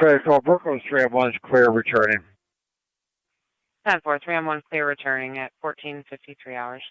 FedEx Call Brooklyn, 3-1 is clear returning. 10-4, 3-1 clear returning at 14:53 hours.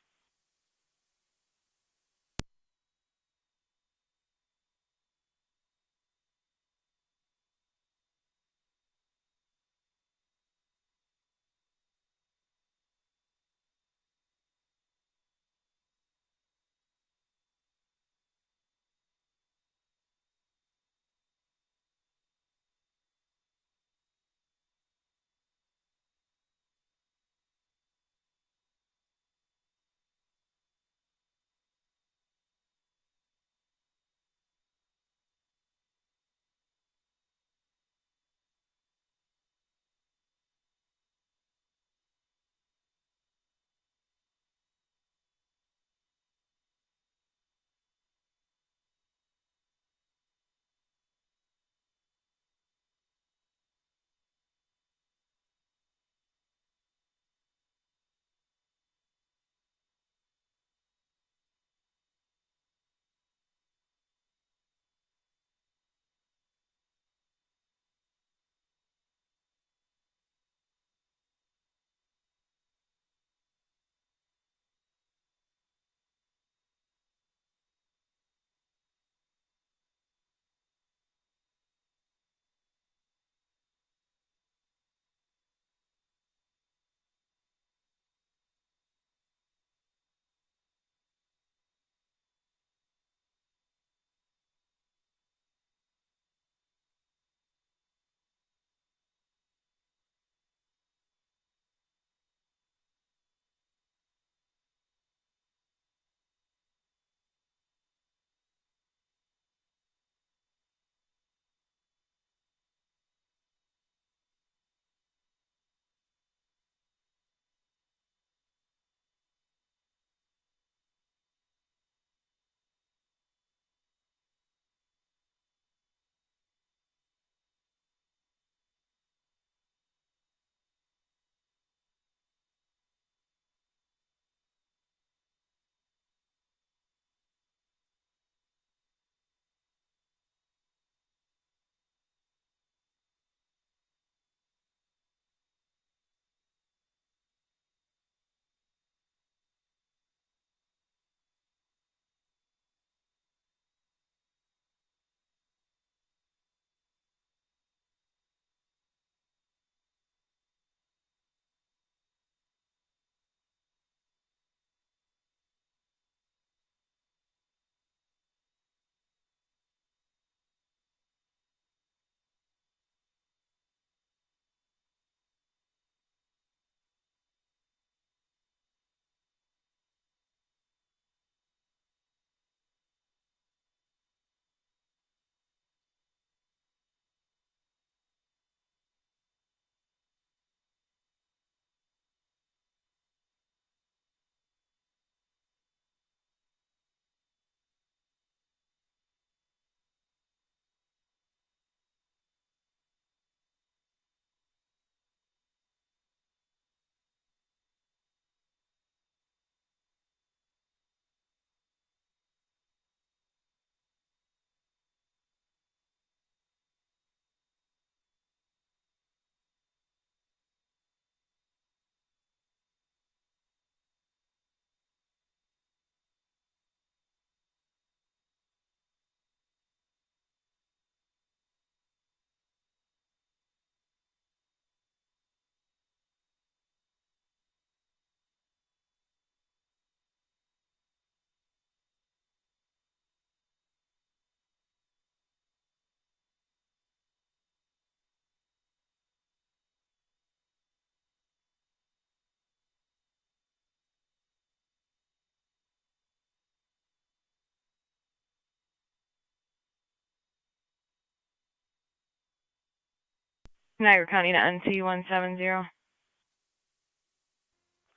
Niagara County to NC170.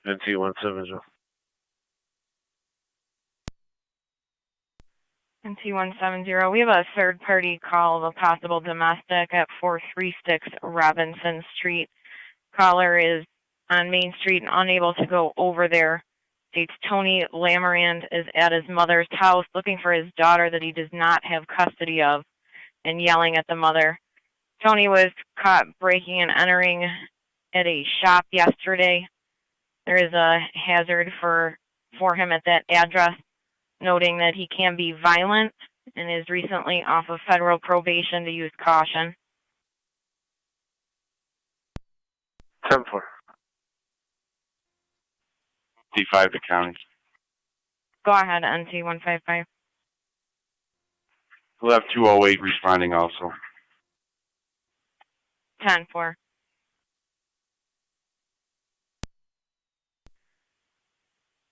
NC170. NC170. We have a third-party call of a possible domestic at 436 Robinson Street. Caller is on Main Street and unable to go over there. States Tony Lamarand is at his mother's house looking for his daughter that he does not have custody of and yelling at the mother. Tony was caught breaking and entering at a shop yesterday. There is a hazard for him at that address, noting that he can be violent and is recently off of federal probation to use caution. 10-4. D5 to county. Go ahead, NT 155. We'll have 208 responding also. 10-4.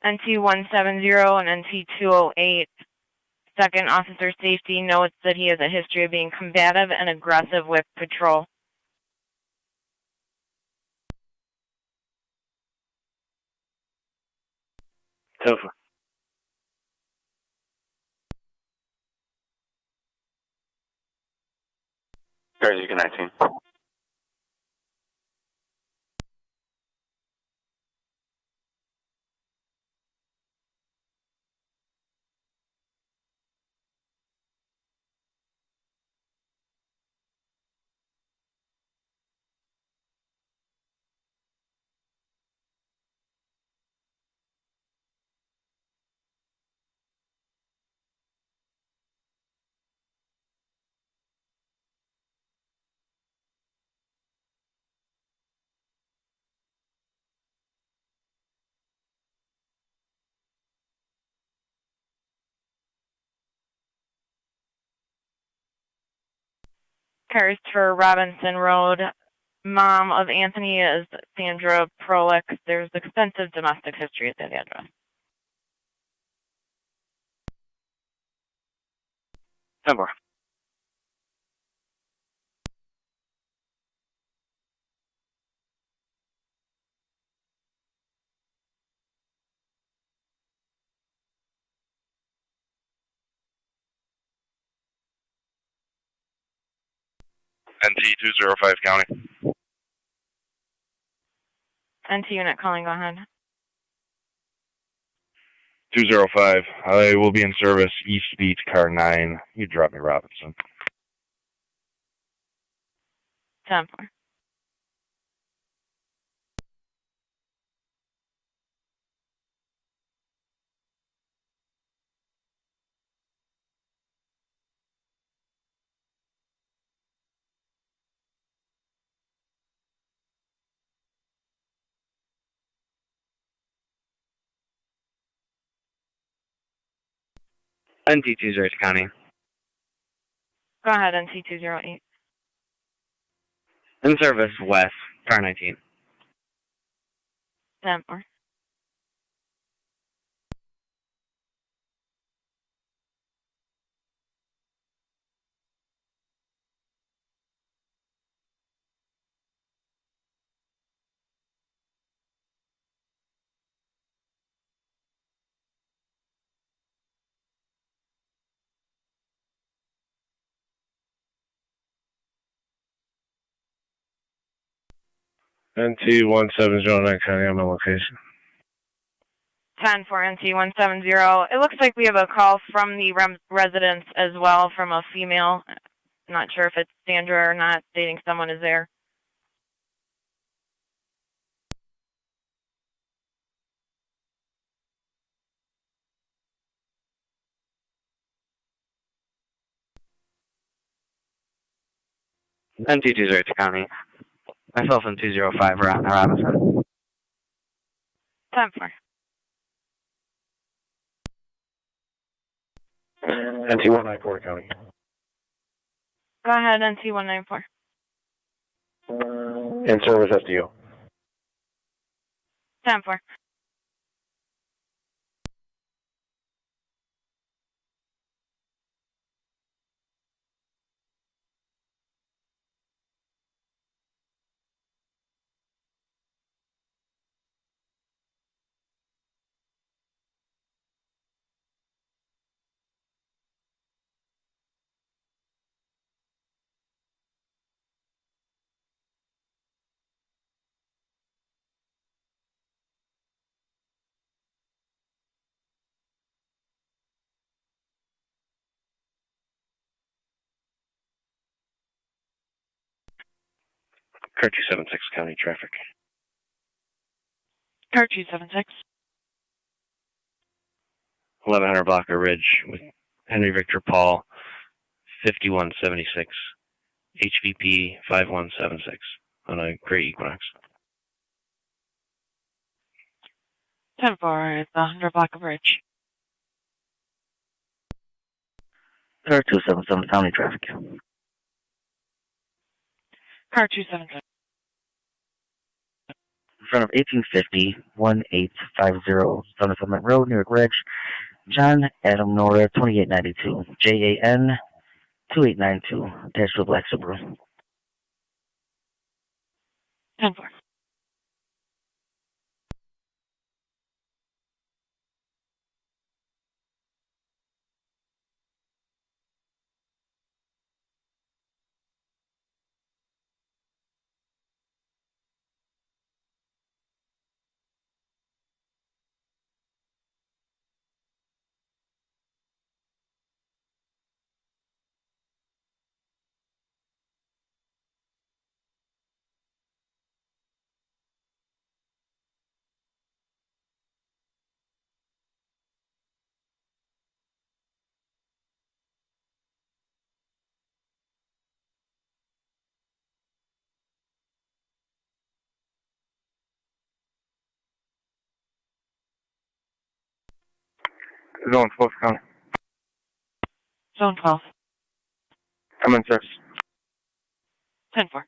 NT 170 and NT 208. Second Officer Safety notes that he has a history of being combative and aggressive with patrol. Tofa. Guys, you can 19. Cars for Robinson Road. Mom of Anthony is Sandra Prolick. There's extensive domestic history at that address. 10-4. NT 205 county. NT unit calling, go ahead. 205. I will be in service East Beach, car 9. You drop me, Robinson. 10-4. NT 208 County. Go ahead, NT 208. In service west, car 19. 10-4. NT 1709 County, I'm on location. 10-4 NT 170. It looks like we have a call from the residence as well from a female. Not sure if it's Sandra or not, stating someone is there. NT 208 County. Myself in 205 Robinson. 10-4. NT 194 County. Go ahead, NT 194. In service SDU. 10-4. Car 276 County traffic. Car 276. 1100 Blocker Ridge with Henry Victor Paul, 5176, HVP 5176 on a Great Equinox. 10-4, it's 100 Block of Ridge. Car 277 County traffic. Car 276. In front of 1850, 1850 Somerset Road, New York Ridge, John Adam Nora, 2892, JAN 2892, dash to a black Subaru. 10-4. Zone 12 County. Zone 12. I'm in service. 10-4.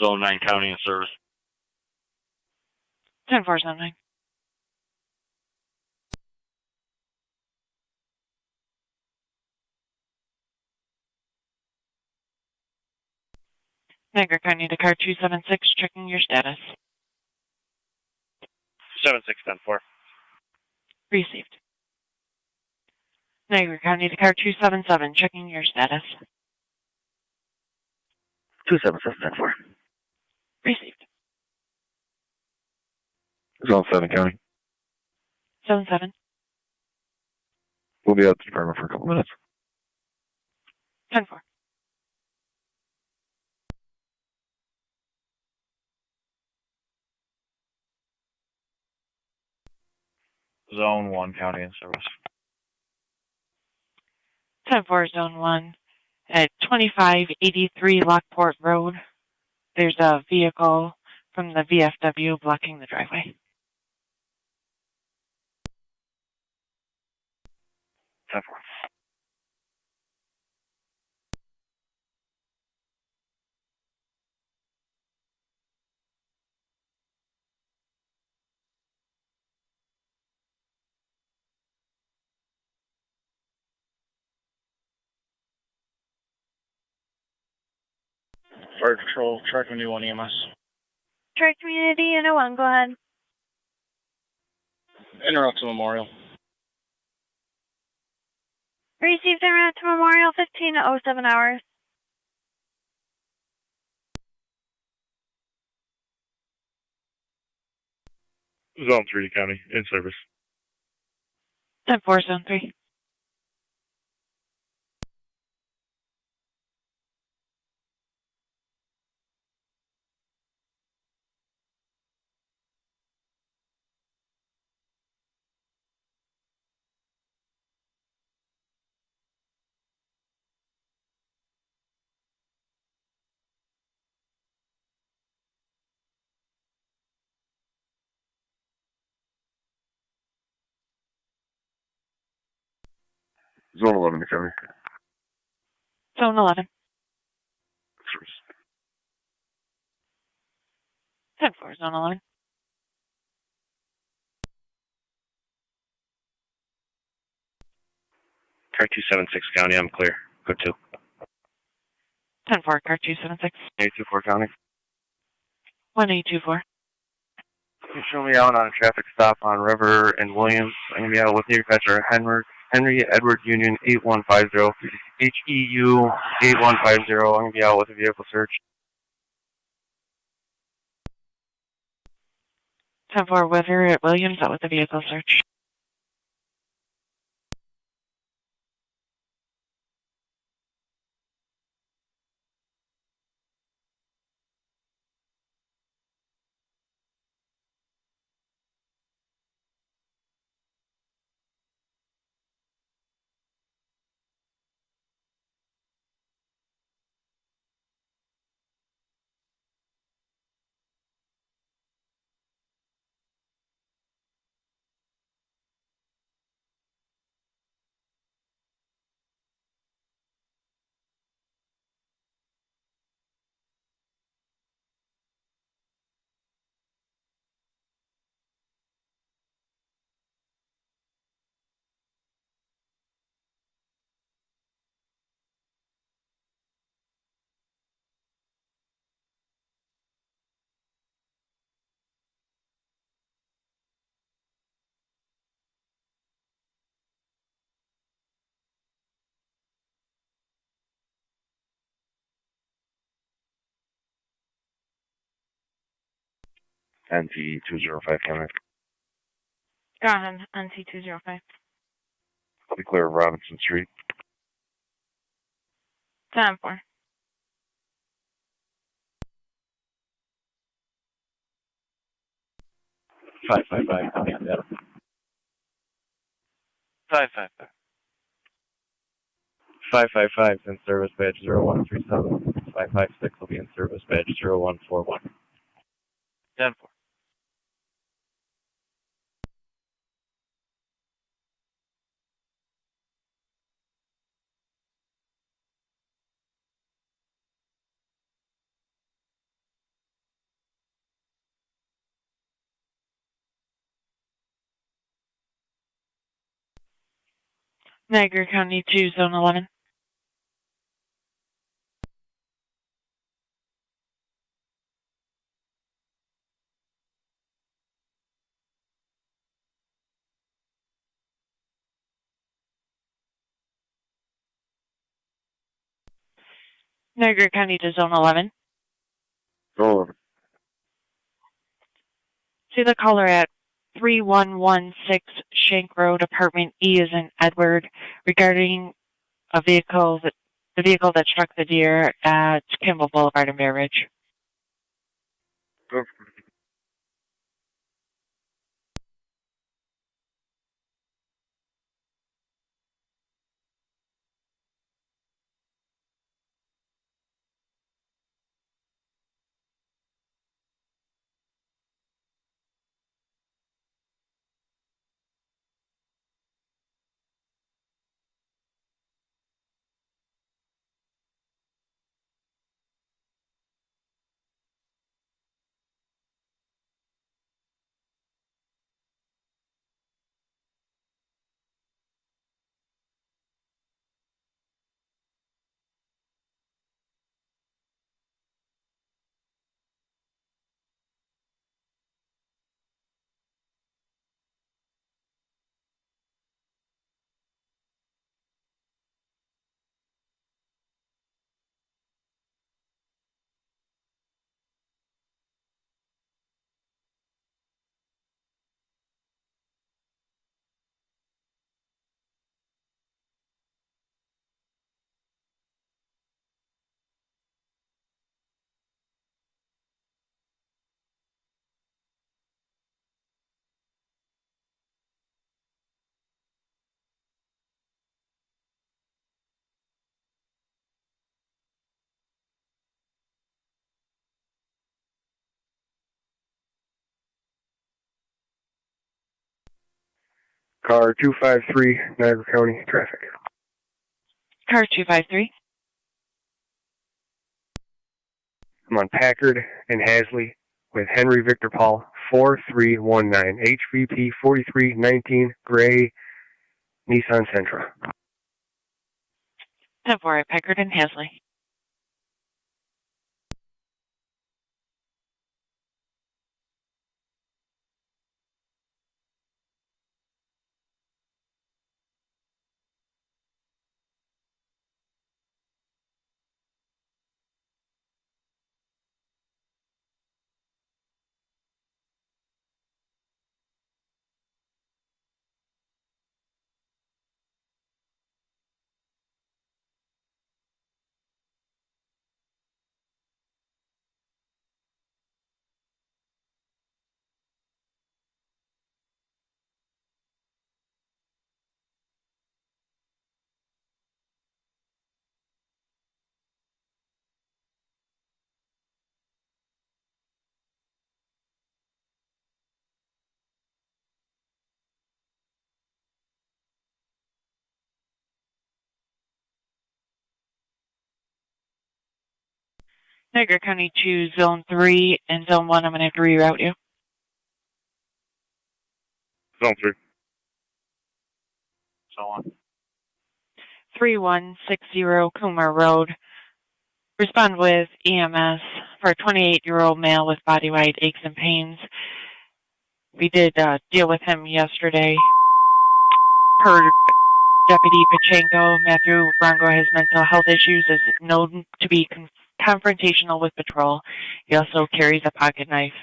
Zone 9 County in service. 10-4, Zone 9. Niagara County to car 276, checking your status. 7610-4. Received. Niagara County to car 277, checking your status. 277-4. Received. Zone 7 County. Zone 7. We'll be out at the department for a couple minutes. 10-4. Zone 1 County in service. 10-4, Zone 1. At 2583 Lockport Road, there's a vehicle from the VFW blocking the driveway. 10-4. Fire Patrol, Tri-Community 1 EMS. Tri-Community and 01, go ahead. Interrupt to Memorial. Received en route to Memorial, 15:07 hours. Zone 3 County in service. 10-4, Zone 3. Zone 11 County. Zone 11. Service. 10-4, zone 11. Car 276 County, I'm clear. Go 2. 10-4, car 276. 824 County. 1824. You show me out on a traffic stop on River and Williams. I'm going to be out with your dispatcher, Henry Edward Union 8150. HEU 8150. I'm going to be out with a vehicle search. 10-4, Weather at Williams, out with the vehicle search. NC 205 County. Go ahead, NC205. I'll be clear of Robinson Street. 10-4. 555 County on that. 555. 555 is in service badge 0137. 556 will be in service badge 0141. 10-4. Niagara County 2, zone 11. Niagara County to zone 11. Go over. See the caller at 3116 Shank Road, apartment E is in Edward, regarding the vehicle that struck the deer at Kimball Boulevard in Bear Ridge. Go over. Car 253, Niagara County, traffic. Car 253. I'm on Packard and Hasley, with Henry Victor Paul 4319, HVP 4319, gray Nissan Sentra. 10-4 at Pickard and Hasley. Niagara County, choose Zone 3 and Zone 1. I'm going to have to reroute you. Zone 3. Zone 1. 3160 Coomer Road. Respond with EMS for a 28-year-old male with body-wide aches and pains. We did deal with him yesterday. Per Deputy Pachenko, Matthew Bronco has mental health issues, is known to be confrontational with patrol. He also carries a pocket knife.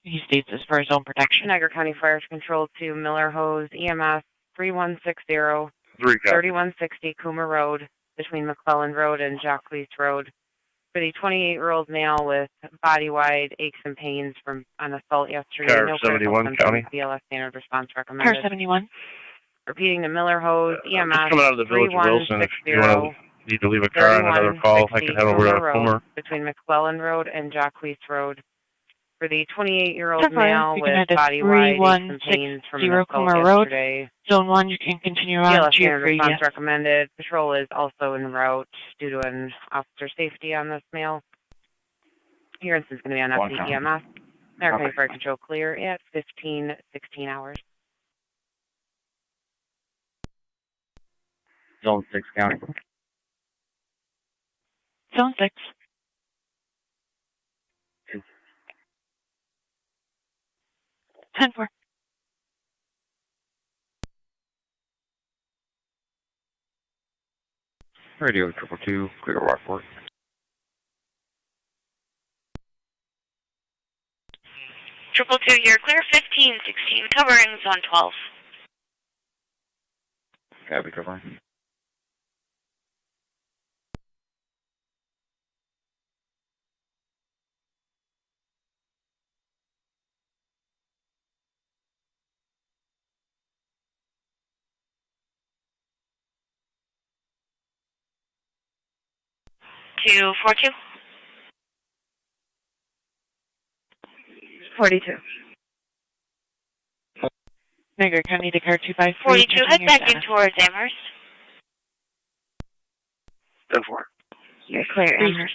He states this for his own protection. Niagara County Fire Control to Miller Hose, EMS 3160, 3160 Coomer Road, between McClellan Road and Jacques Road, for the 28-year-old male with body-wide aches and pains from an assault yesterday. Car No 71 County. BLS standard response recommended. Car 71. Repeating the Miller Hose, EMS just coming out of the village of Wilson. If you want to need to leave a car on another call, I can head over to Coomer. Between McClellan Road and Jacques Road, for the 28-year-old male with body-wide aches and pains from an assault yesterday. Zone 1, you can continue on. BLS standard response recommended. Patrol is also en route due to an officer safety on this male. Appearance is going to be on FCEMS. Niagara County Fire Control clear at 15:16 hours. Zone 6 County. Zone 6. Ten four. Radio 222, clear to Lockport. Triple two, you're clear. 1516, covering Zone 12. Copy, covering. Two 42. 42. Niagara County to car 253. 42, head back in towards Amherst. 10-4. You're clear, Amherst.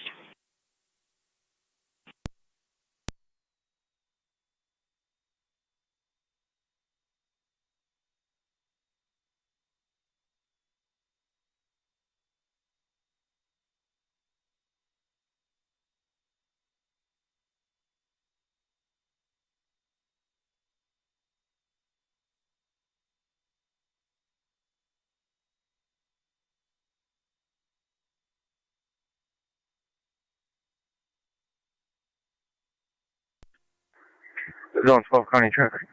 Zone 12 County traffic.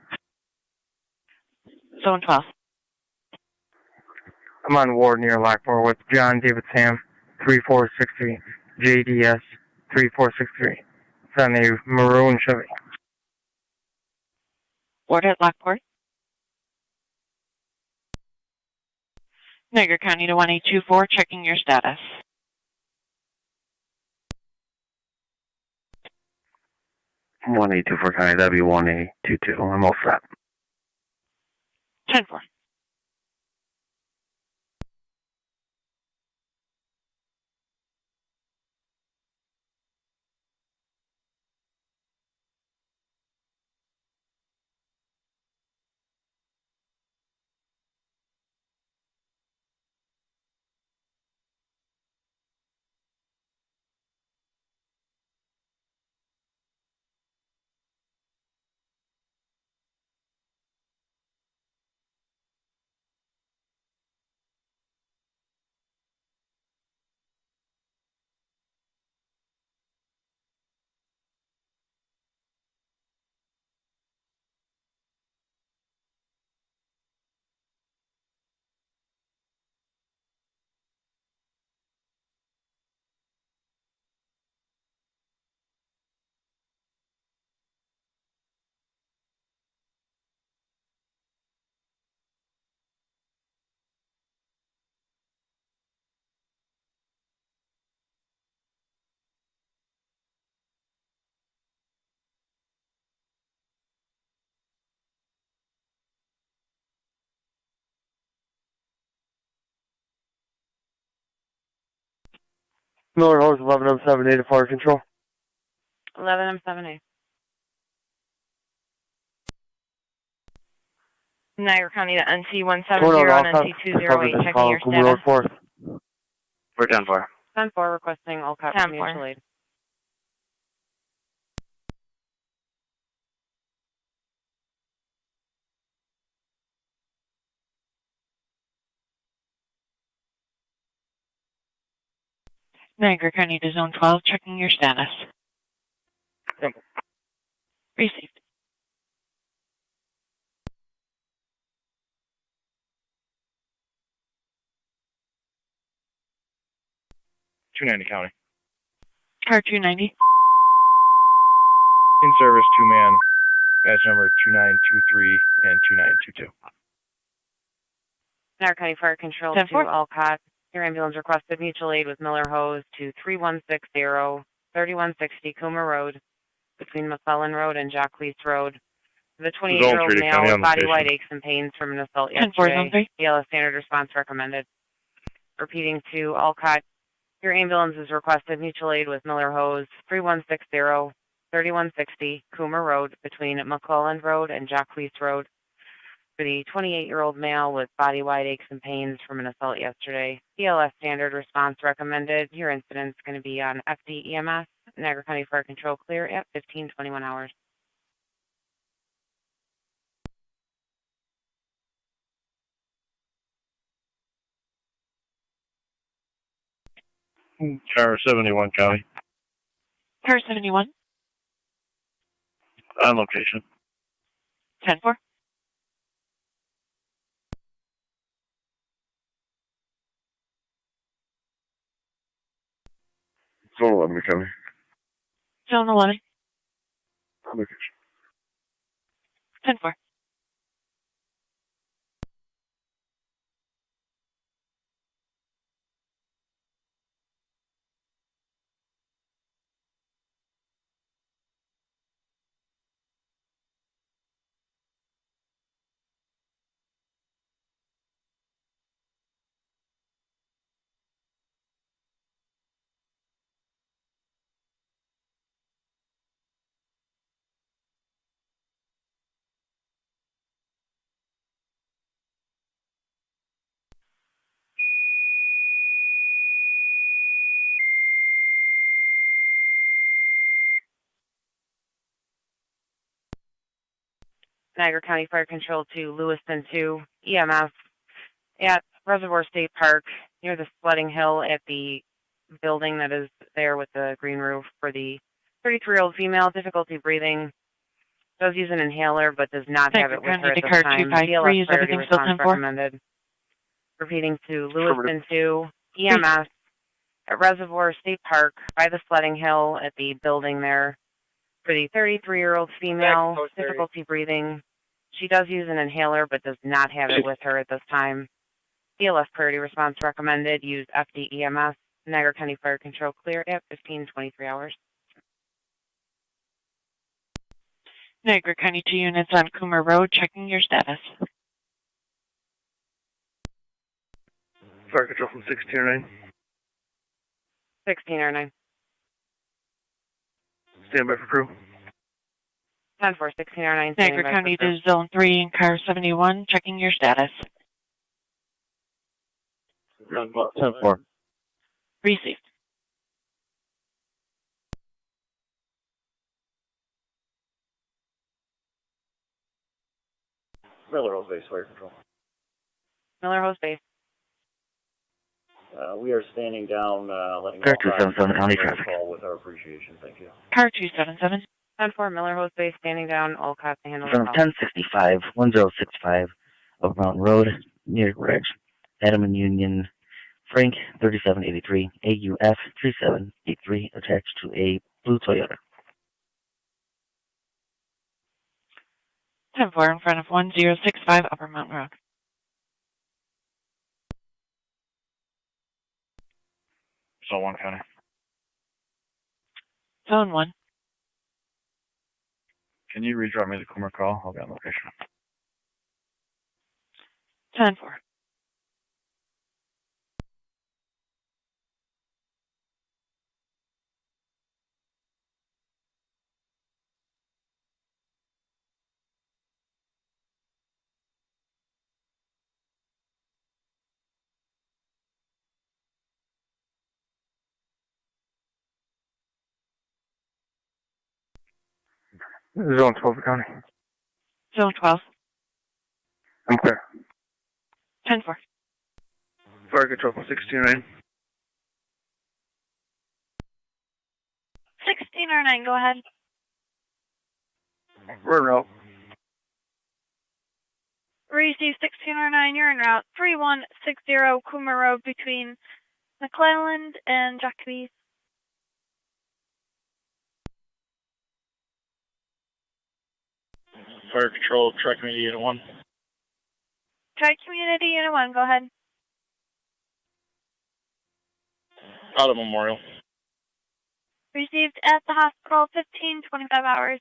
Zone 12. I'm on ward near Lockport with John David Sam 3463, JDS 3463. It's on a maroon Chevy. Ward at Lockport. Niagara County to 1824, checking your status. One 824 County, that'd be 1822. I'm all set. 10-4. Miller Hose 11M7A to fire control. 11M7A. Niagara County to NC 170 and NC 208, checking your status. We're 10-4. 10-4, requesting all cops mutual aid. Niagara County to Zone 12, checking your status. Simple. Received. County. Car 290. In service, 2-man, badge number 2923 and 2922. Niagara County Fire Control 10-4. to Alcott. Your ambulance requested mutual aid with Miller Hose to 3160 Coomer Road between McClellan Road and Jacques Road. The 28-year-old male with body-wide aches and pains from an assault yesterday. BLS standard response recommended. Repeating to Alcott. Your ambulance is requested mutual aid with Miller Hose 3160 Coomer Road between McClellan Road and Jacques Road for the 28-year-old male with body-wide aches and pains from an assault yesterday. BLS standard response recommended. Your incident's going to be on FDEMS, Niagara County Fire Control clear at 15:21 hours. Car 71 County. Car 71. On location. 10-4. Zone 11 County. Zone 11. On location. 10-4. Niagara County Fire Control to Lewiston 2, EMS at Reservoir State Park near the Sledding Hill at the building that is there with the green roof for the 33-year-old female, difficulty breathing, does use an inhaler but does not have it with her at this time. BLS priority response recommended. Repeating to Lewiston 2, EMS at Reservoir State Park by the Sledding Hill at the building there for the 33-year-old female, difficulty breathing. She does use an inhaler but does not have it with her at this time. BLS priority response recommended. Use FDEMS. Niagara County Fire Control clear at 15:23 hours. Niagara County 2 units on Coomer Road, checking your status. Fire Control from 1609. 1609. Stand by for crew. 10-4, 1609. Niagara County to Zone 3 and Car 71, checking your status. 10-4. Received. Miller Hose Base Fire Control. Miller Hose Base. We are standing down, letting Car all 277 County traffic. call with our appreciation. Thank you. Car 277. 10-4, Miller Hose Base, standing down, all cops to handle the From call. 1065 Oak Mountain Road, near Ridge. Adam and Union Frank 3783 AUF 3783 attached to a blue Toyota. 10-4 in front of 1065 Upper Mountain Road. Zone 1 County. Zone 1. Can you redraw me the Coomer call? I'll be on location. 10-4. Zone 12 County. Zone 12. I'm clear. 10-4. Fire control 629. 1609, go ahead. We're en route. Receive 1609, you're en route. 3160 Kuma Road between McClelland and Jacoby. Fire control, Tri Community Unit 1. Tri-Community Unit 1, go ahead. Out of Memorial. Received at the hospital, 15-25 hours.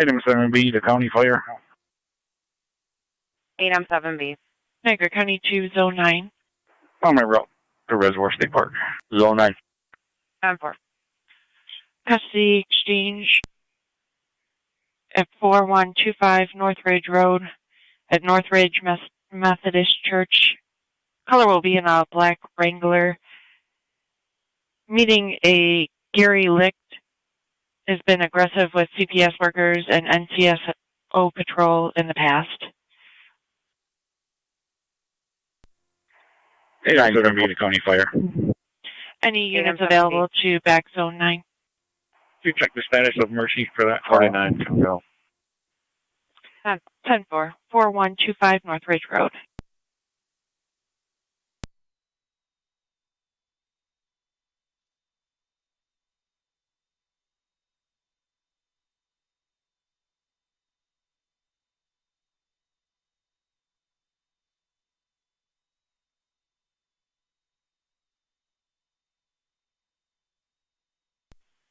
Item 7B, the county fire. 8M7B. Niagara County 2, Zone 9. On my route to Reservoir State Park. Zone 9. 10-4. Custody exchange at 4125 Northridge Road at Northridge Methodist Church. Color will be in a black Wrangler. Meeting a Gary Licht has been aggressive with CPS workers and NCSO patrol in the past. 8M7B, the county fire. Any units 8M7B. available to back Zone 9? You check the status of Mercy for that. 49 to go. 10-4, 4125 Northridge Road.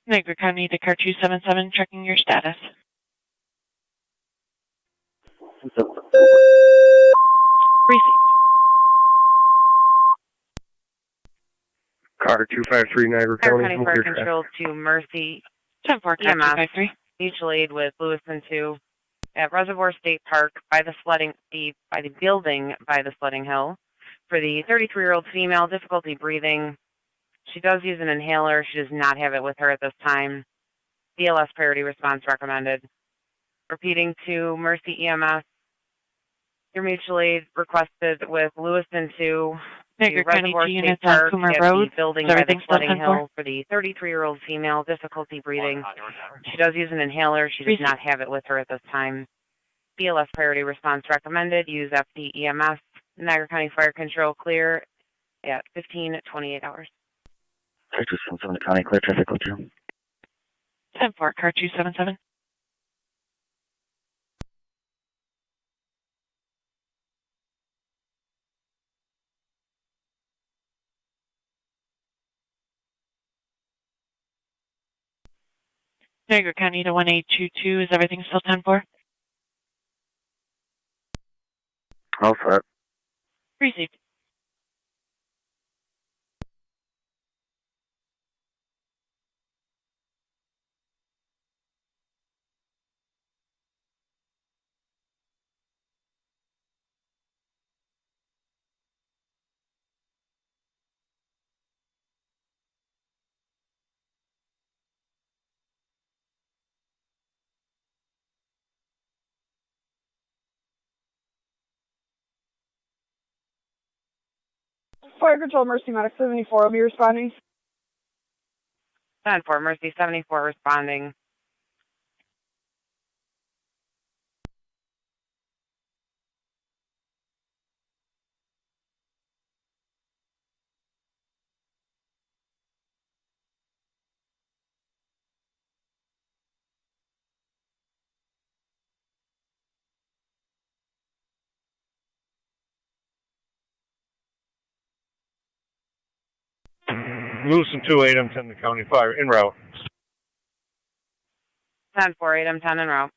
Niagara County to car 277, checking your status. Received. Car 253 Niagara Niagara County. County Fire Control to Mercy 10-4, car EMS. 253. Mutual aid with Lewiston 2 at Reservoir State Park by the building by the sledding hill. For the 33-year-old female, difficulty breathing. She does use an inhaler. She does not have it with her at this time. BLS priority response recommended. Repeating to Mercy EMS. Your mutual aid requested with Lewiston 2 Niagara County Reservoir 2 State units on Park Coomer at Road. the building Is by the everything still sledding 10-4? hill for the 33-year-old female, difficulty breathing. She does use an inhaler. She does not have it with her at this time. BLS priority response recommended. Use FD EMS. Niagara County Fire Control clear at 15-28 hours. Car 277, the county clear traffic code 2. 10-4, car 277. Niagara County to 1822. Is everything still 10-4? All set. Received. Fire Control Mercy Medic 74 will be responding. 10-4, Mercy 74 responding. Lewiston 2-8, I'm 10 the County Fire, en route. 10-4, 8, I'm 10 en route.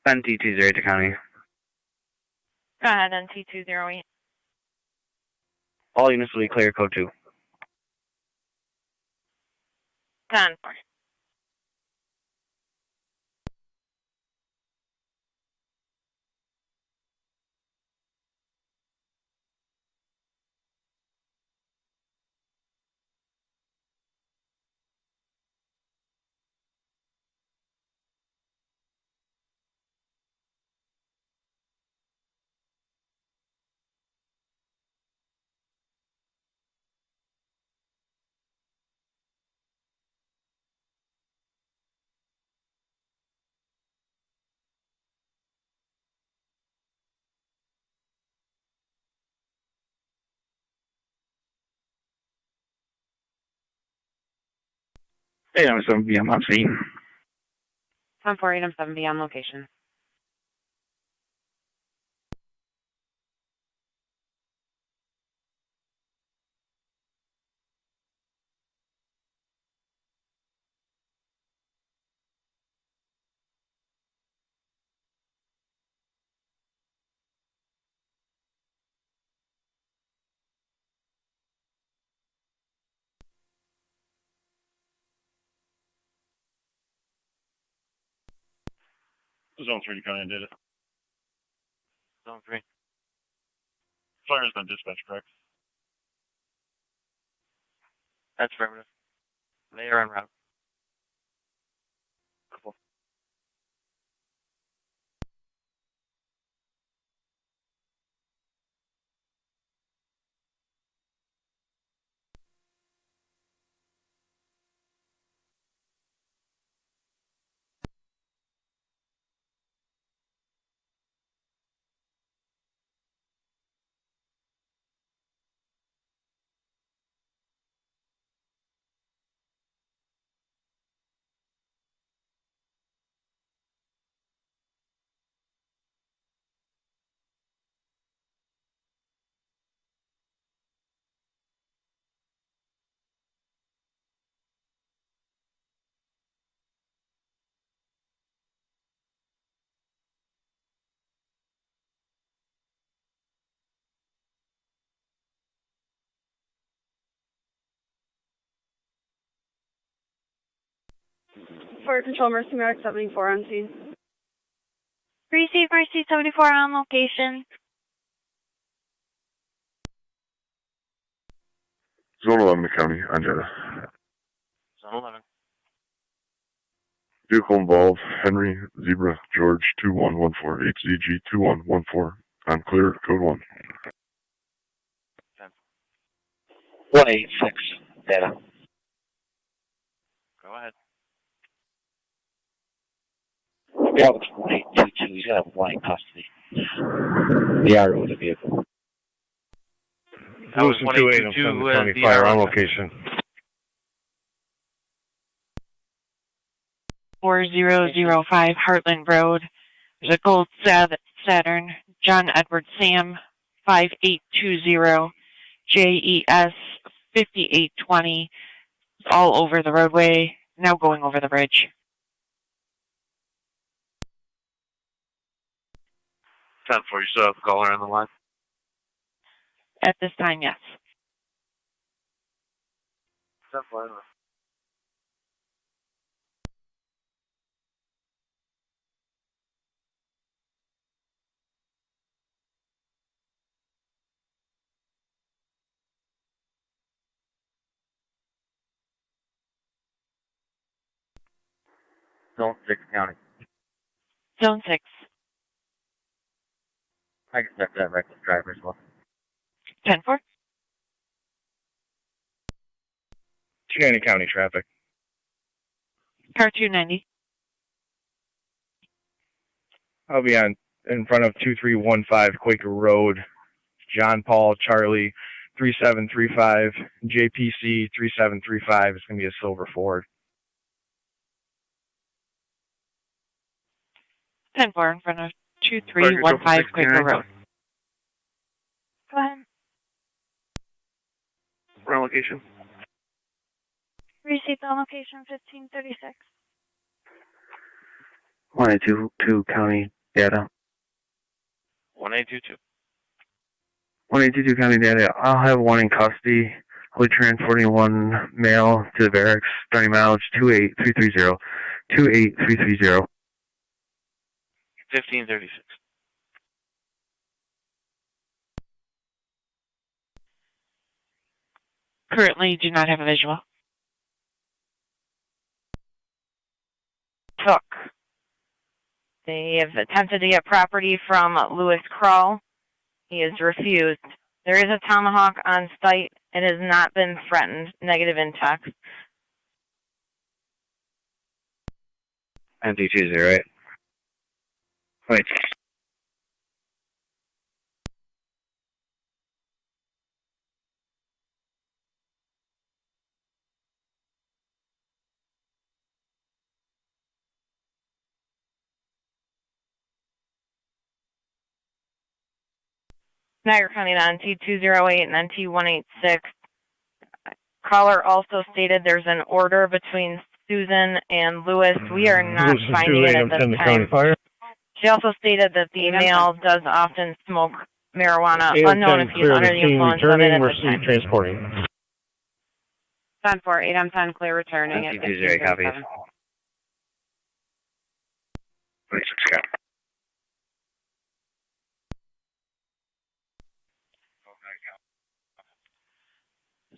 NT20 to County. Go ahead, NT20. All units will be clear, code 2. 10-4. Hey, I'm 7 p.m. on scene. 10-4, 8, I'm 7B on location. Zone 3 to County, I did it. Zone 3. Fire's been dispatched, correct? That's affirmative. They are en route. Cool. Fire Control, Mercy Medic 74 on scene. Receive Mercy 74 on location. Zone 11 to County, on Jetta. Zone 11. Vehicle involved, Henry, Zebra, George, 2114, HZG 2114. On clear, code 1. 186, data. Go ahead. Yeah, it's 1822. He's got a blank custody. The RO of the vehicle. Lewiston 2-8, I'm 10 the County Fire, on location. 4005 Heartland Road. There's a gold Saturn, John Edward Sam, 5820, JES 5820. It's all over the roadway, now going over the bridge. 10-4, you still have the caller on the line? At this time, yes. Zone 6 County. Zone 6. I can check that reckless driver as well. 10-4. 290 County traffic. Car 290. I'll be in front of 2315 Quaker Road. John Paul Charlie 3735 JPC 3735. It's going to be a silver Ford. 10-4 in front of 2315 Quaker Road. Go ahead. Wrong location. Receipt on location 1536. 1822 County data. 1822. 1822 County data. I'll have one in custody. I'll be transporting one male to the barracks. Starting mileage 28330. 28330. 1536. Currently do not have a visual. Took. They have attempted to get property from Lewis Kroll. He has refused. There is a Tomahawk on site. It has not been threatened. Negative in text. Empty Tuesday, right? Wait. Niagara County NT208 and NT186. Caller also stated there's an order between Susan and Lewis. We are not finding it at this time. She also stated that the male does often smoke marijuana, unknown if he's under the influence of it at this time. Transporting. 10-4, 8M10 clear returning at 2-0, copy. 26 County.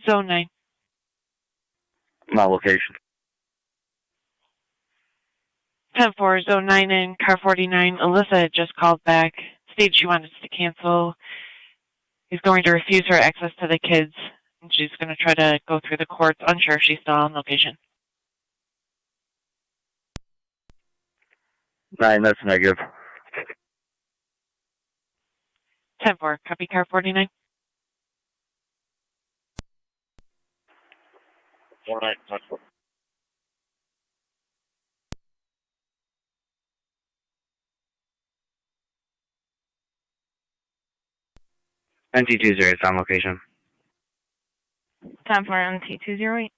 Zone 9. My location. 10-4, Zone 9 in car 49. Alyssa had just called back, stated she wanted to cancel. He's going to refuse her access to the kids, and she's going to try to go through the courts, unsure if she's still on location. 9, that's negative. 10-4, copy car 49. 49. NT20, it's on location. 10-4 NT208.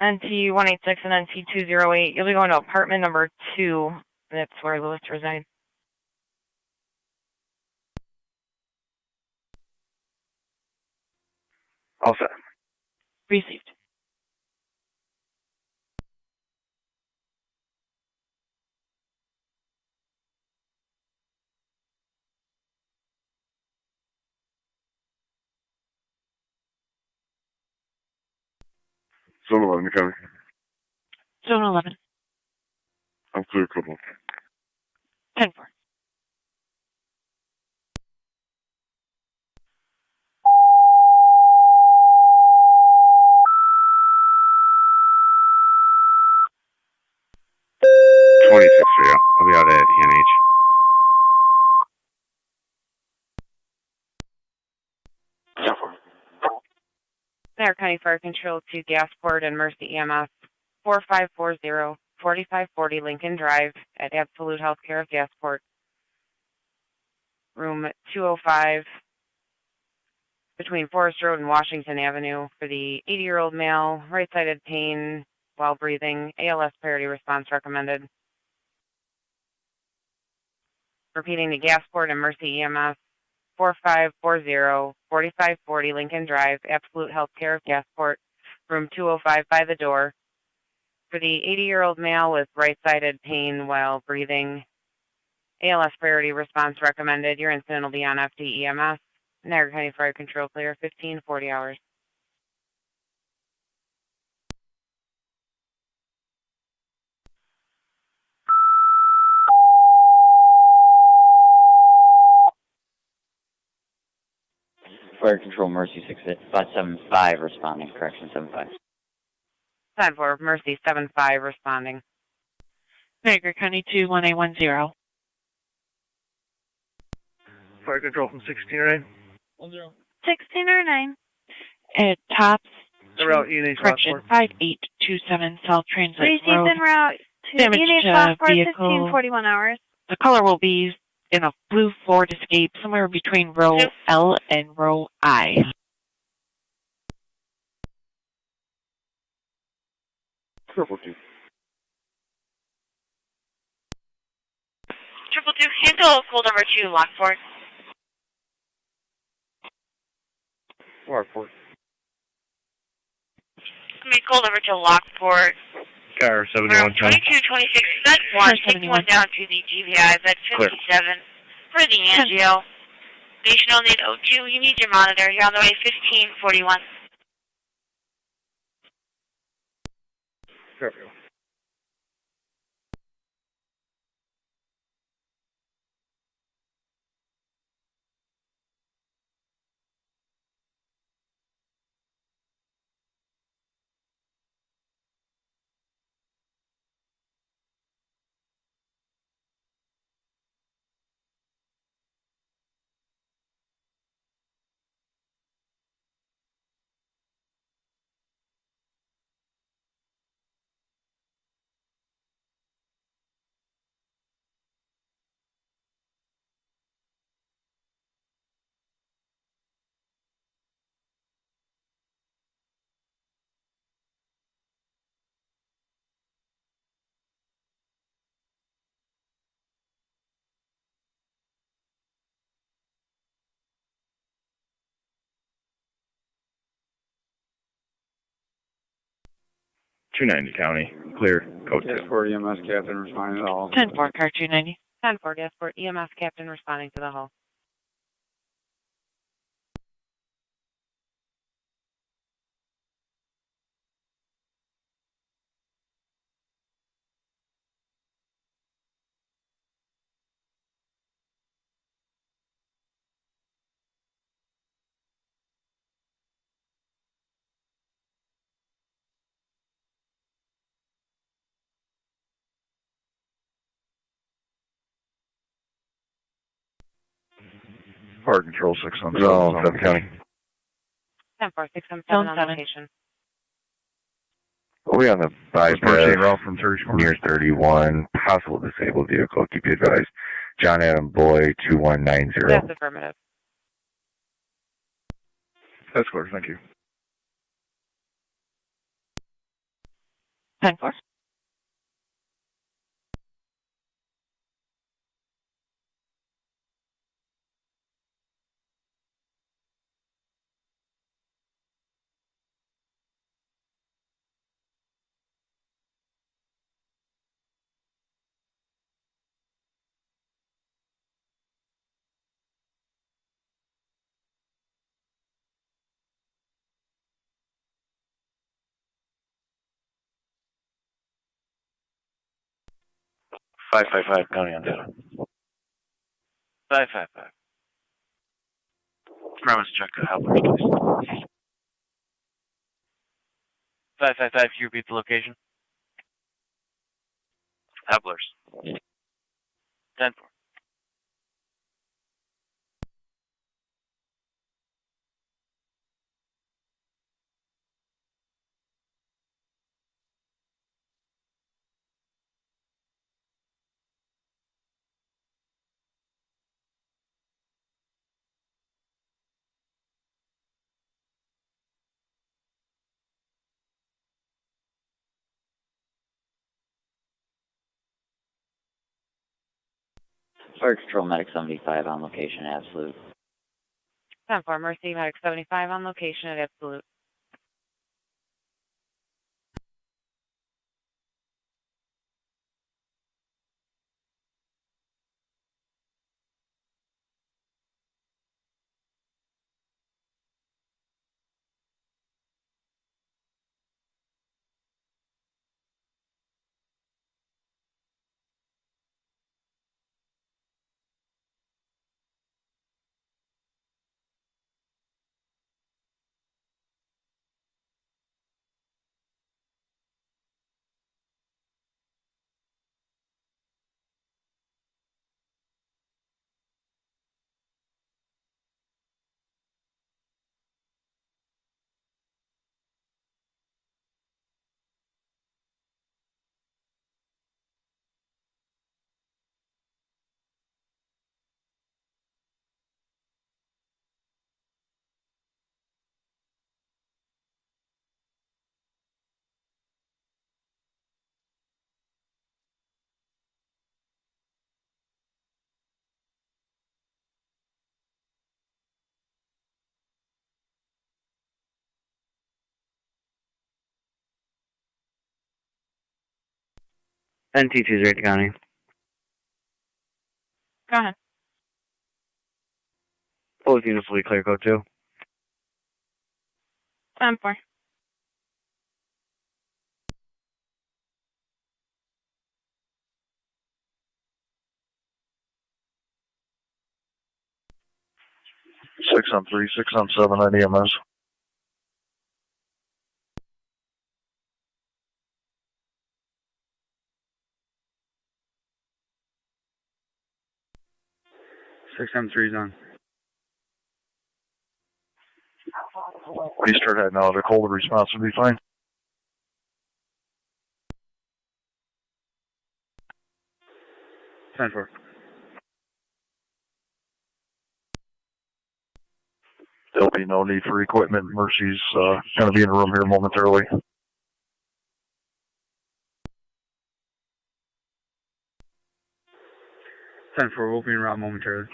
NT186 and NT208. You'll be going to apartment number 2. That's where Lewis resides. All set. Received. Zone 11 County. Zone 11. I'm clear, code 1. 10-4. I'll be out at ENH. Niagara County Fire Control to Gasport and Mercy EMS 4540 4540 Lincoln Drive at Absolute Healthcare of Gasport. Room 205 between Forest Road and Washington Avenue for the 80-year-old male, right-sided pain while breathing, ALS priority response recommended. Repeating the Gasport and Mercy EMS, 4540-4540 Lincoln Drive, Absolute Healthcare of Gasport, room 205 by the door. For the 80-year-old male with right-sided pain while breathing, ALS priority response recommended. Your incident will be on FD EMS. Niagara County Fire Control clear, 15-40 hours. Fire Control Mercy 6575 responding. Correction 75. 10-4 Mercy 75 responding. Niagara County 21810. Fire Control from 1609. 1609. At tops. The route ENH correction Lockport. 5827 South Transit Received Road. en route to Damage ENH Lockport, vehicle. 1541 hours. The color will be in a blue Ford Escape, somewhere between row L and row I. Triple two. 222, handle cold over to Lockport. Lockport. Make cold over to Lockport. Car Room 7110. 2226, set 1, take one down to the GVI, vet 57 for the angio. Patient will need O2, you need your monitor, you're on the way 1541. Curfew. County. Clear. Code 2. Gasport EMS captain responding to the hall. 10-4 car 290. 10-4 Gasport EMS captain responding to the hull. Fire Control 617. 7 County. 10-4 617 on location. Are we on the bypass route from 34. near 31, possible disabled vehicle? Keep you advised. John Adam Boy 2190. That's affirmative. That's clear, thank you. 10-4. Five County on data. 555. Premise check to helpers, please. 555, can you repeat the location? Helplers. 10-4. Fire Control Medic 75 on location, absolute. 10-4, Mercy, Medic 75 on location at absolute. NT2 is Rate County. Go ahead. Both units will be clear code 2. 10-4. Six on 3, 6 on 7 on EMS. Six M3's on. We start heading out. A cold response will be fine. Ten four. There'll be no need for equipment. Mercy's going to be in the room here momentarily. Ten four. We'll be en route momentarily.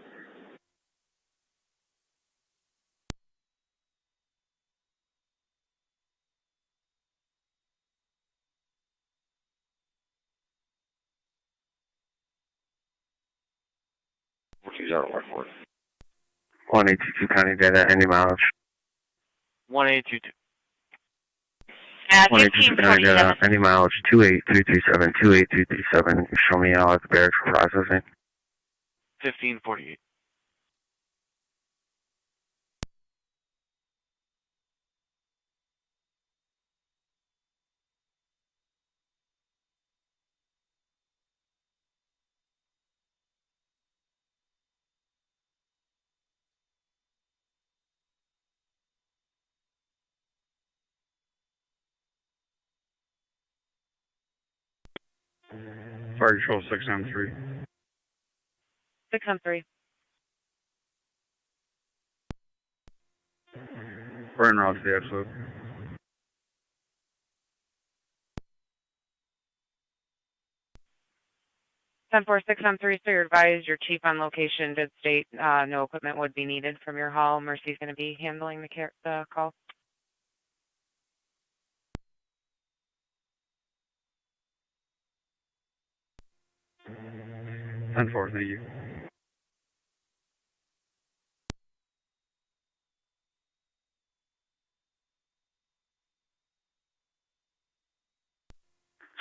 She's out of Lockport. 1822 County data, any mileage. 1822. 1822 County data, any mileage, 28337, 28337. Show me out at the barracks for processing. 1548. Fire Control 6 M3. 6 on 3. We're en route to the absolute. Ten four 6 on 3, so you're advised your chief on location did state no equipment would be needed from your hall. Mercy's going to be handling the call. 10-4, thank you.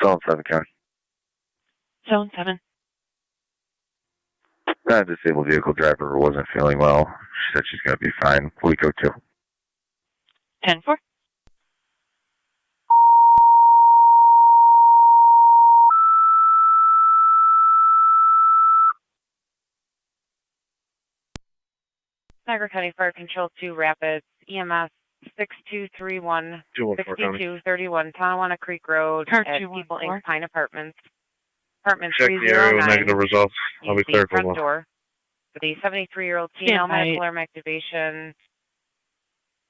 Zone 7, County. Zone 7. That disabled vehicle driver wasn't feeling well. She said she's going to be fine. We go 2. 10-4. Niagara County Fire Control 2 Rapids, EMS 6231 6231 Tonawanda Creek Road at People Inc. Pine Apartments. Apartment Check the area with 309. negative results. I'll be clear for front door. With a 73-year-old female medical arm activation.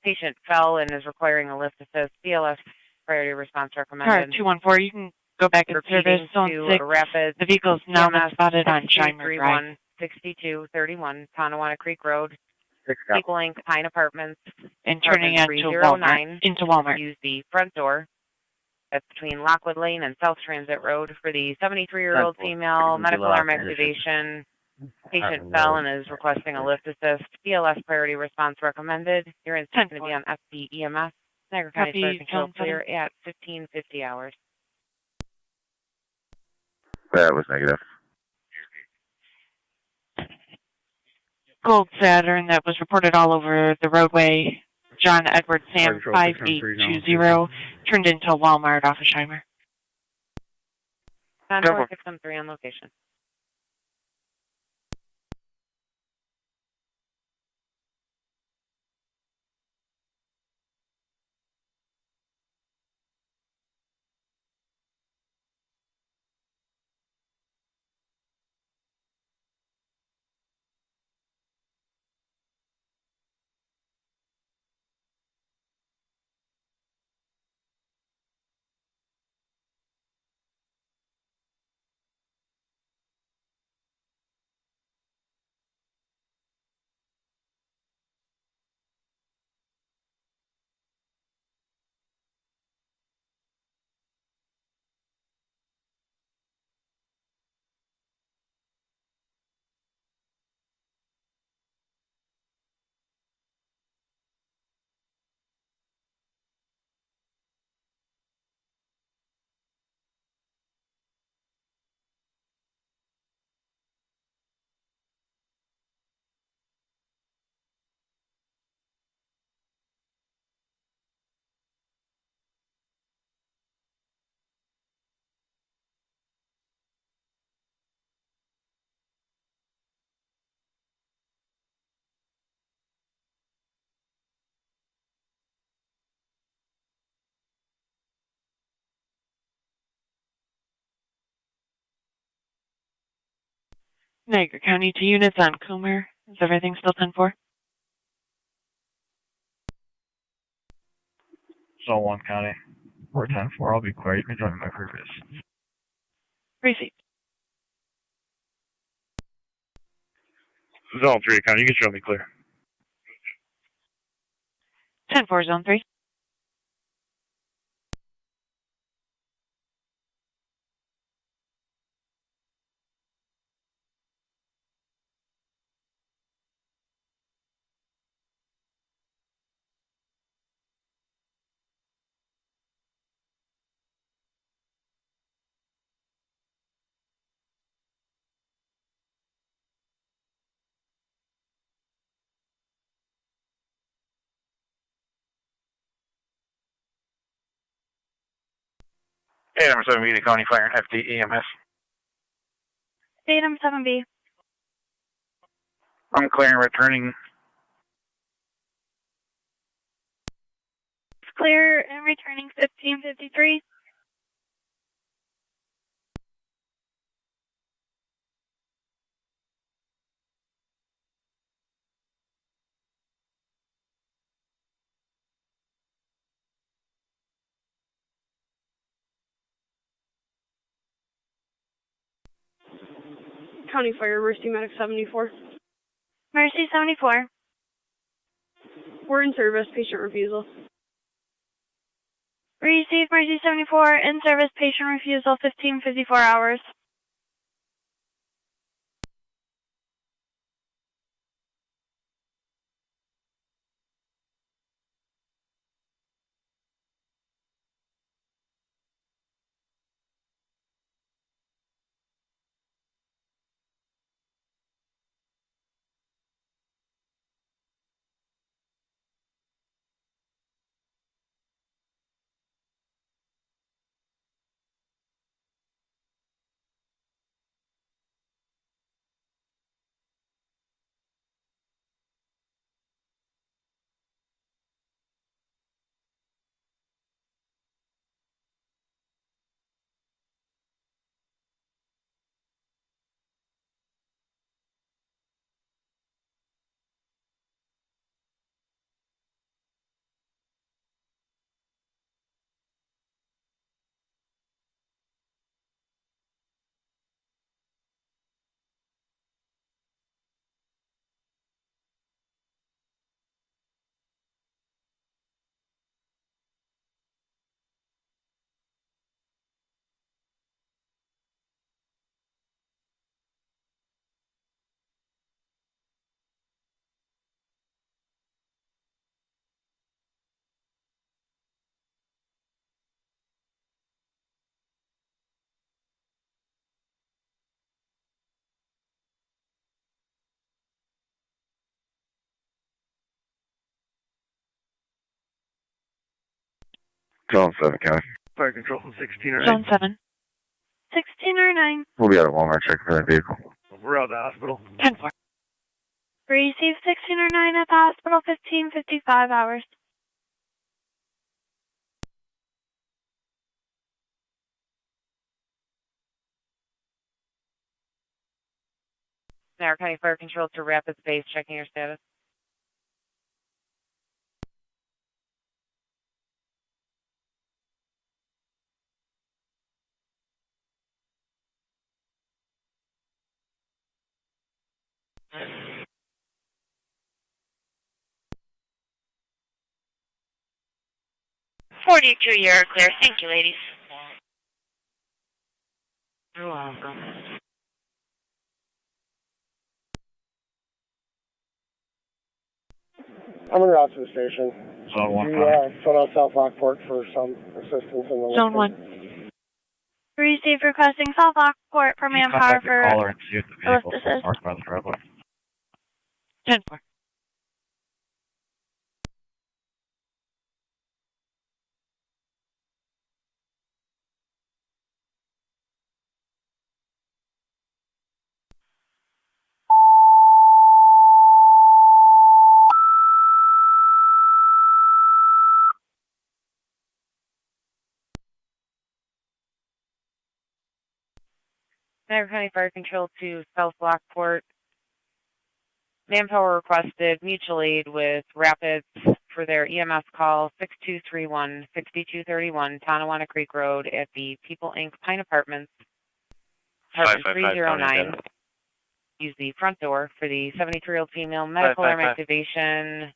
Patient fell and is requiring a lift assist. BLS priority response recommended. 214, you can go back and service Zone 6. Rapids, The vehicle's now been spotted on Shimer Drive. 6231 Tonawanda Creek Road, Equal Inc. Pine Apartments, And turning apartment into 309. Into Walmart. Use the front door. That's between Lockwood Lane and South Transit Road for the 73-year-old female, medical arm extubation. Patient fell and is requesting a lift assist. BLS priority response recommended. Your instance is going to be on FD EMS. Niagara County Fire Control clear at 1550 hours. That was negative. Gold Saturn that was reported all over the roadway. John Edward Sam 5820 turned into Walmart off of Scheimer. 14613 on location. Niagara County 2 units on Coomer. Is everything still 10-4? Zone 1 County. We're 10-4. I'll be quiet. You're joining my purpose. Receipt. Zone 3 County. You can show me clear. 10-4, Zone 3. Hey, number 7 Media County Fire and FD EMS. Datum 7B. I'm clearing, returning. It's clear and returning 1553. County Fire, Mercy Medic 74. Mercy 74. We're in service, patient refusal. Receive Mercy 74, in service, patient refusal, 1554 hours. Zone 7, County. Fire control 16 or Zone 7. 16 or 9. We'll be out at Walmart checking for that vehicle. We're out of the hospital. 10-4. Receive 16 or 9 at the hospital, 15:55 hours. Niagara County Fire Control to Rapids Base, checking your status. $42, you're clear. Thank you, ladies. You're welcome. I'm en route to the station. Zone 1. Phone out South Lockport for some assistance in the Zone 1. Receive requesting South Lockport for manpower for caller and see if the vehicle lift is assist. marked by the driveway. 10-4. Niagara County Fire Control to South Lockport. Manpower requested mutual aid with Rapids for their EMS call 6231-6231 Tonawanda Creek Road at the People Inc. Pine Apartments, apartment 309. Use the front door for the 73-year-old female. Medical arm activation.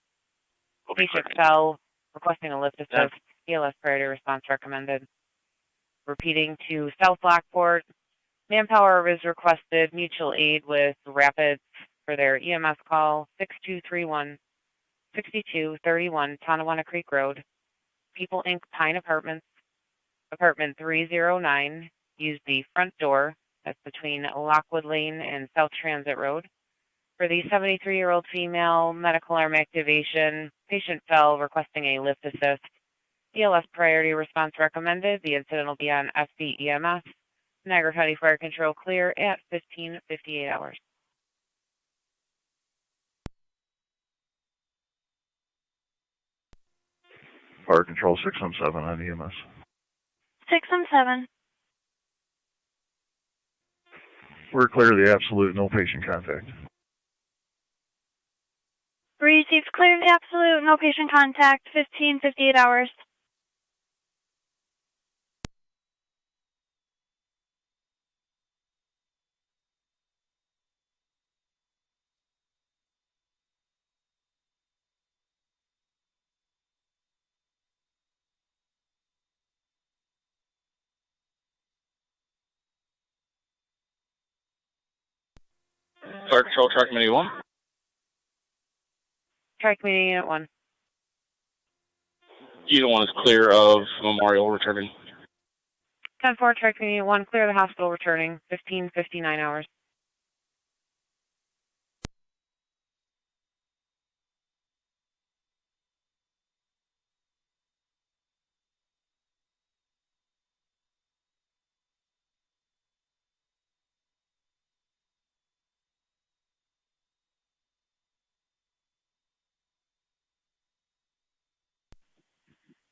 Patient fell, requesting a lift assist. ELS priority response recommended. Repeating to South Lockport. Manpower is requested mutual aid with Rapids for their EMS call 6231-6231 Tonawanda Creek Road, People Inc. Pine Apartments, apartment 309. Use the front door that's between Lockwood Lane and South Transit Road. For the 73-year-old female, medical arm activation, patient fell, requesting a lift assist. ELS priority response recommended. The incident will be on SCEMS. Niagara County Fire Control clear at 15:58 hours. Fire control 617 on EMS. 6 and 7. We're clear of the absolute, no patient contact. Received clear of the absolute, no patient contact, 15:58 hours. Fire Control, Track Committee 1. Track Committee Unit 1. Unit 1 is clear of Memorial returning. 10-4, Track Committee Unit 1, clear the hospital returning, 15:59 hours.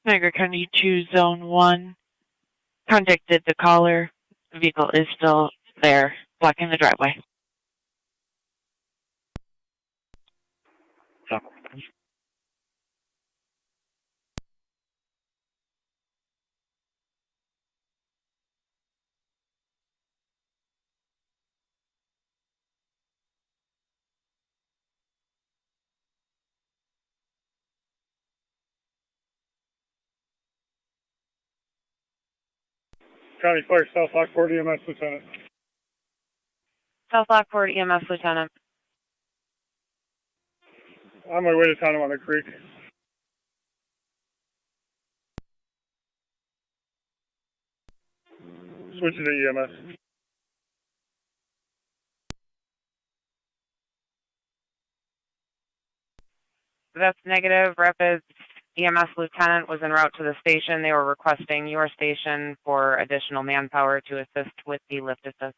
Niagara County to Zone 1. Contacted the caller. The vehicle is still there, blocking the driveway. County Fire, South Lockport, EMS Lieutenant. South Lockport EMS Lieutenant. On my way to Tonawanda Creek. Switching to EMS. That's negative. Rapids EMS lieutenant was en route to the station. They were requesting your station for additional manpower to assist with the lift assist.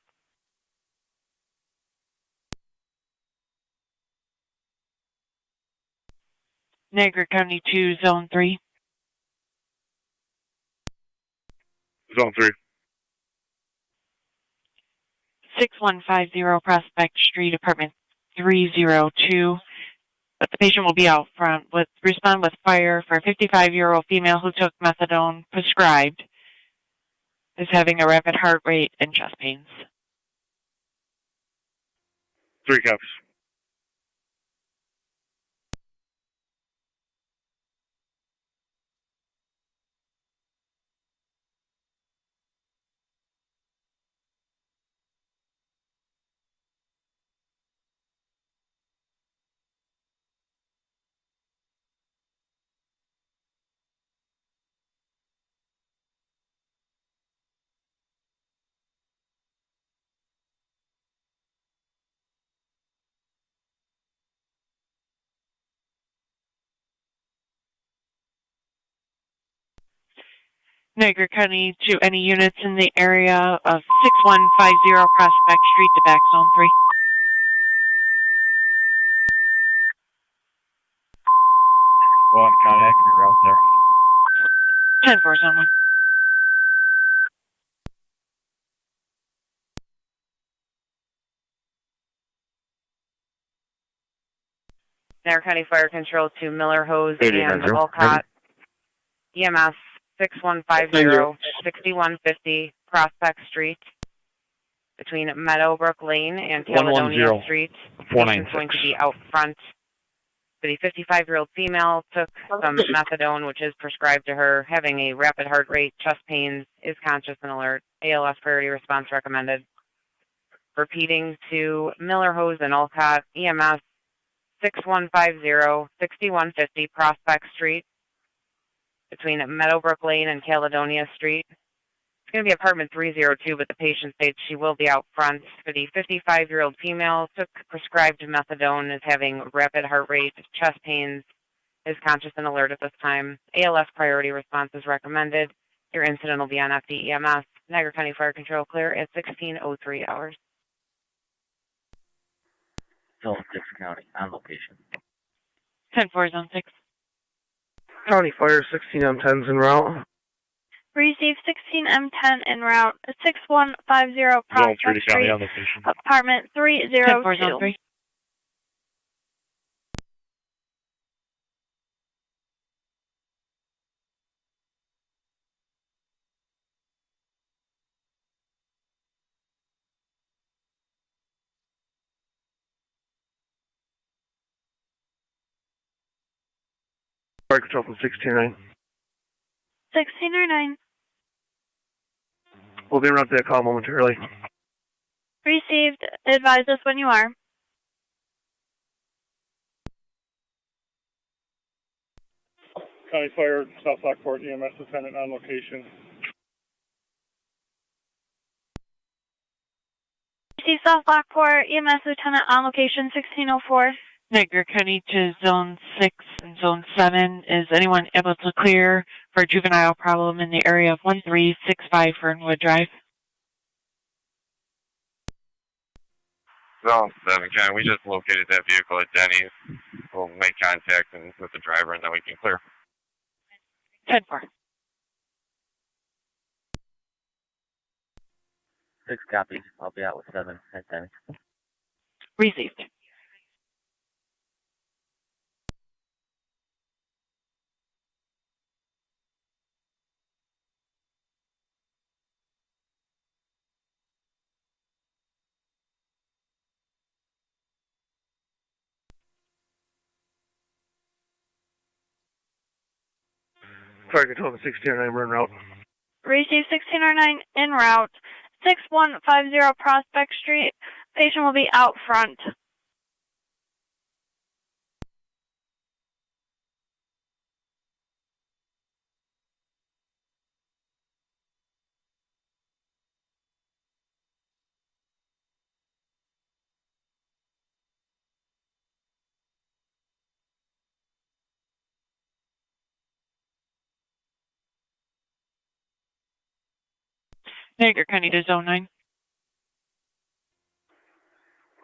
Niagara County to Zone 3. Zone 3. 6150 Prospect Street, apartment 302. But the patient will be out front. Respond with fire for a 55-year-old female who took methadone prescribed. Is having a rapid heart rate and chest pains. 3 cops. Niagara County to any units in the area of 6150 Prospect Street to back Zone 3. Well, I'm John Acme, you're out there. 10-4 Zone 1. Niagara County Fire Control to Miller Hose 89 and Olcott. EMS 6150, 6150 Prospect Street between Meadowbrook Lane and Caledonia Street. Patient's going to be out front. The 55-year-old female took some methadone, which is prescribed to her, having a rapid heart rate, chest pains, is conscious and alert. ALS priority response recommended. Repeating to Miller Hose and Olcott, EMS 6150, 6150 Prospect Street between Meadowbrook Lane and Caledonia Street. It's going to be apartment 302, but the patient states she will be out front. For the 55-year-old female, took prescribed methadone, is having rapid heart rate, chest pains, is conscious and alert at this time. ALS priority response is recommended. Your incident will be on FDEMS. Niagara County Fire Control clear at 16:03 hours. Zone 6 County, on location. 10-4 Zone 6. County Fire 16M10's en route. Receive 16M10 en route 6150 Prospect Street, apartment 302. 10-4 Zone 3. Fire Control from 1609. 1609. We'll be around to that call momentarily. Received. Advise us when you are. County Fire, South Lockport, EMS Lieutenant on location. Receive South Lockport, EMS Lieutenant on location 1604. Niagara County to Zone 6 and Zone 7. Is anyone able to clear for a juvenile problem in the area of 1365 Fernwood Drive? Zone 7, Ken. We just located that vehicle at Denny's. We'll make contact with the driver, and then we can clear. 10-4. 6 copies. I'll be out with 7 at Denny's. Received. Fire Control from 1609, we're en route. Receive 1609 en route 6150 Prospect Street. Patient will be out front. Niagara County to Zone 9.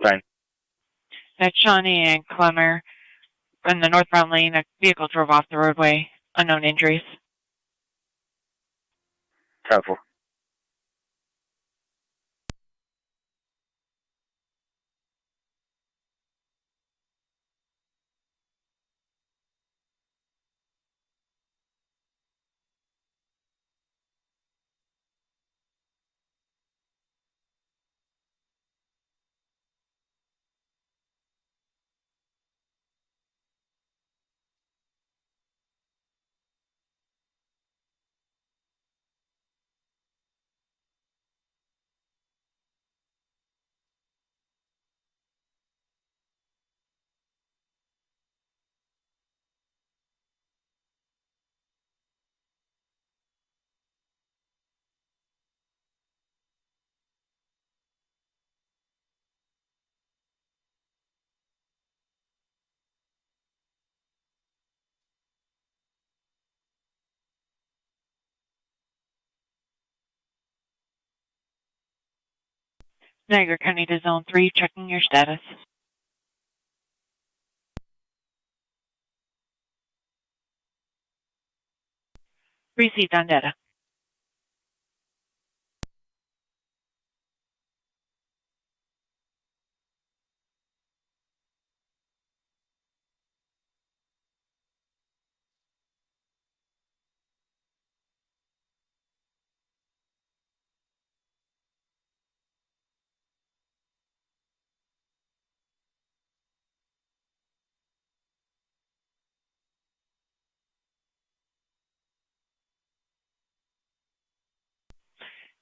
Fine. At Shawnee and Clemmer in the northbound lane, a vehicle drove off the roadway. Unknown injuries. 10-4. Niagara County to Zone 3, checking your status. Received on data.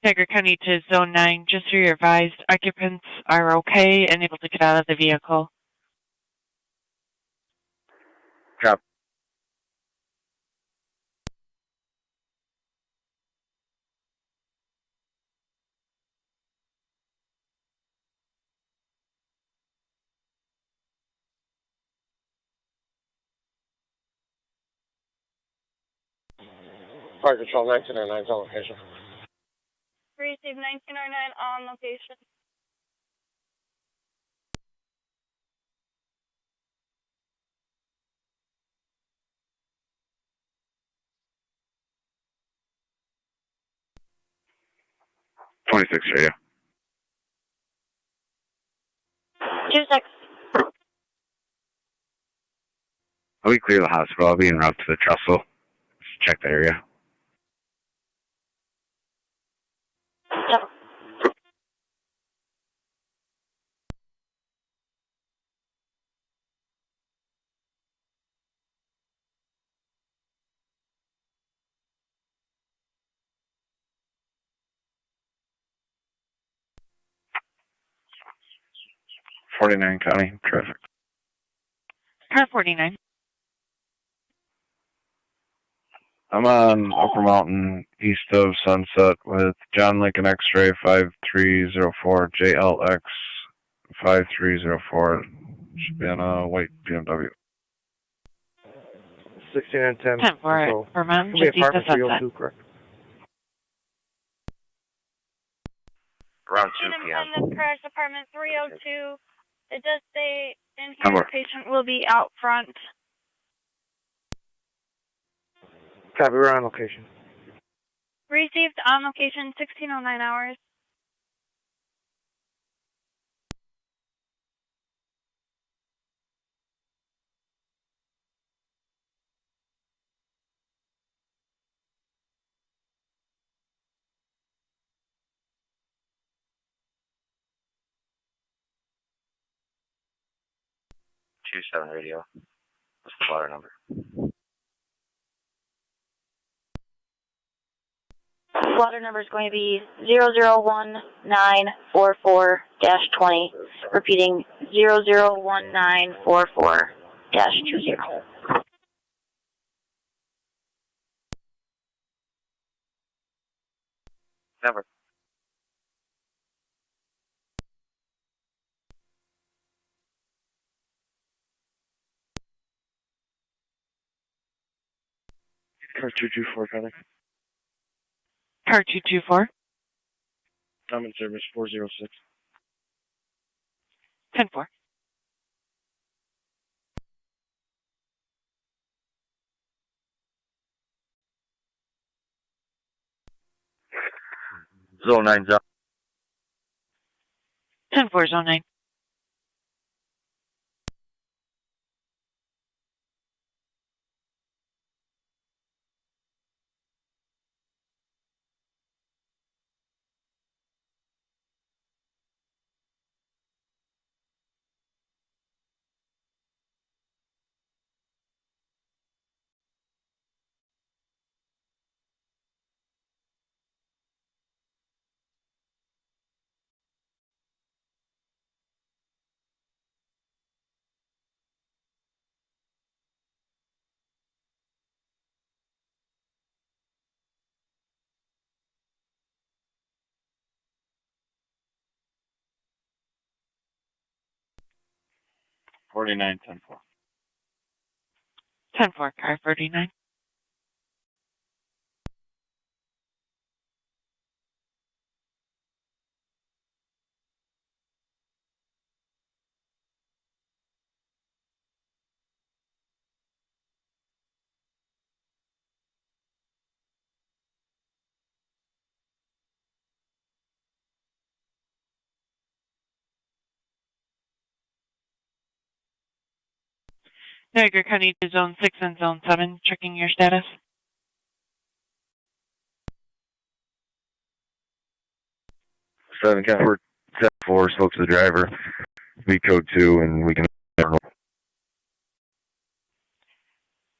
Niagara County to Zone 9, just so you're advised, occupants are okay and able to get out of the vehicle. Copy. Fire Control 1909 on location. Received 1909 on location. Radio. 26. I'll be clear of the hospital. I'll be en route to the trestle. Just check the area. Yep. County traffic. Car 49. I'm on Upper Mountain, east of Sunset, with John Lincoln X-ray 5304, JLX 5304. Should be on a white BMW. 16 and 10. 10 for Mountain, It'll be just east of apartment Sunset. 302, correct? Around 2 p.m. Independent crash apartment 302. It does say in here the patient will be out front. Copy, we're on location. Received on location 1609 hours. Seven radio. What's the water number? Water number is going to be 001944-20. Repeating 001944-20. Number. Car 224 coming. Car 224. I'm in service 406. 10-4. Zone 9's up. 10-4, Zone 9. $49.10. 10-4, car 49. Niagara County to Zone 6 and Zone 7, checking your status. 7 County 4 spoke to the driver. We code 2 and we can.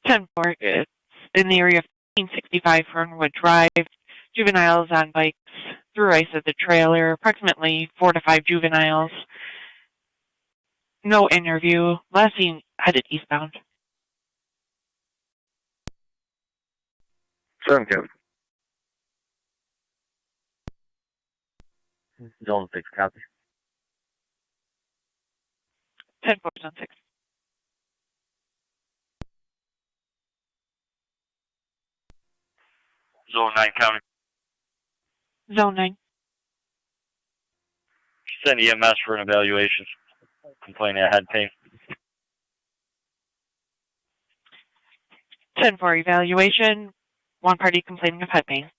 10-4, it's in the area of 1565 Fernwood Drive. Juveniles on bikes through ice at the trailer, approximately 4 to 5 juveniles. No interview. Last seen headed eastbound. 7 County. Zone 6, copy. 10-4, Zone 6. Zone 9 County. Zone 9. Send EMS for an evaluation. Complaining of head pain. 10-4, evaluation. One party complaining of head pain.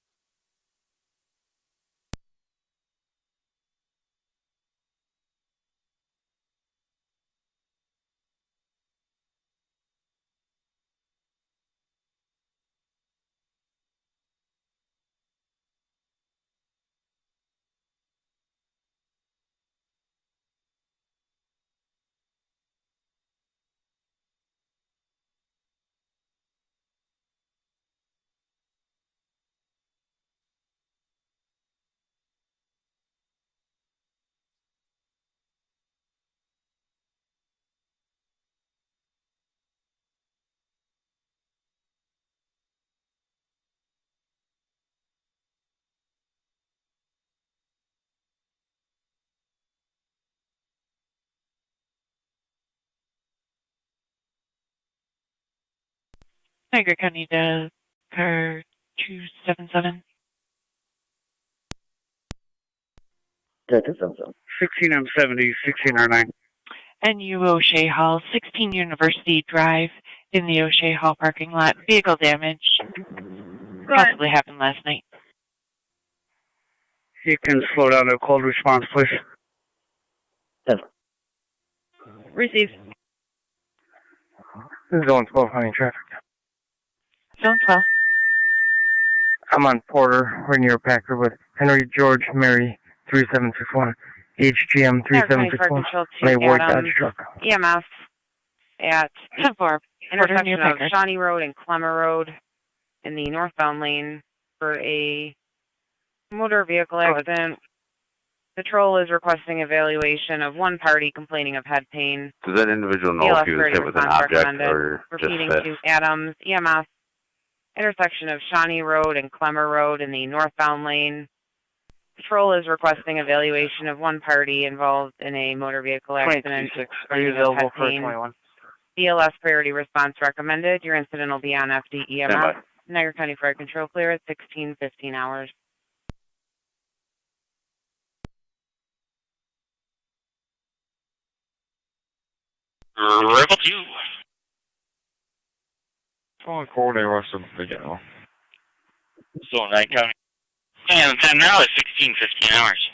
Niagara County to car 277. 16 M70, 16 R9. And U O'Shea Hall, 16 University Drive, in the O'Shea Hall parking lot. Vehicle damage possibly happened last night. You can slow down to a cold response, please. 10. Received. This is Zone 12, honey traffic. Zone 12. I'm on Porter, we're near Packer with Henry George Mary 3761, HGM 3761, my Ward Dodge truck. EMS at 10-4. intersection of Shawnee Road and Clemmer Road in the northbound lane for a motor vehicle accident. Patrol is requesting evaluation of one party complaining of head pain. Does that individual know if he was hit with an object or just repeating fit? to Adams, EMS, intersection of Shawnee Road and Clemmer Road in the northbound lane. Patrol is requesting evaluation of one party involved in a motor vehicle accident. 22-6. Are you available for 21? BLS priority response recommended. Your incident will be on FD EMS. Niagara County Fire Control clear at 16:15 hours. Rebel 2. Calling coordinator Western Miguel. Zone 9 County. And 10 now is 16:15 hours.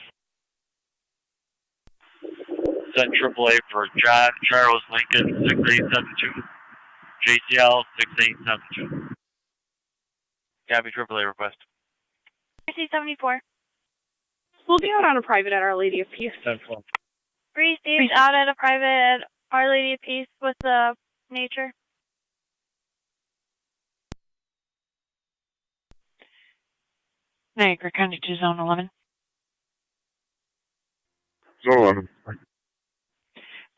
Send AAA for John Charles Lincoln 6872. JCL 6872. Copy AAA request. C-74. We'll be out on a private at Our Lady of Peace. 10-12. Received out at a private at Our Lady of Peace with the nature. Niagara County to Zone 11. Zone 11.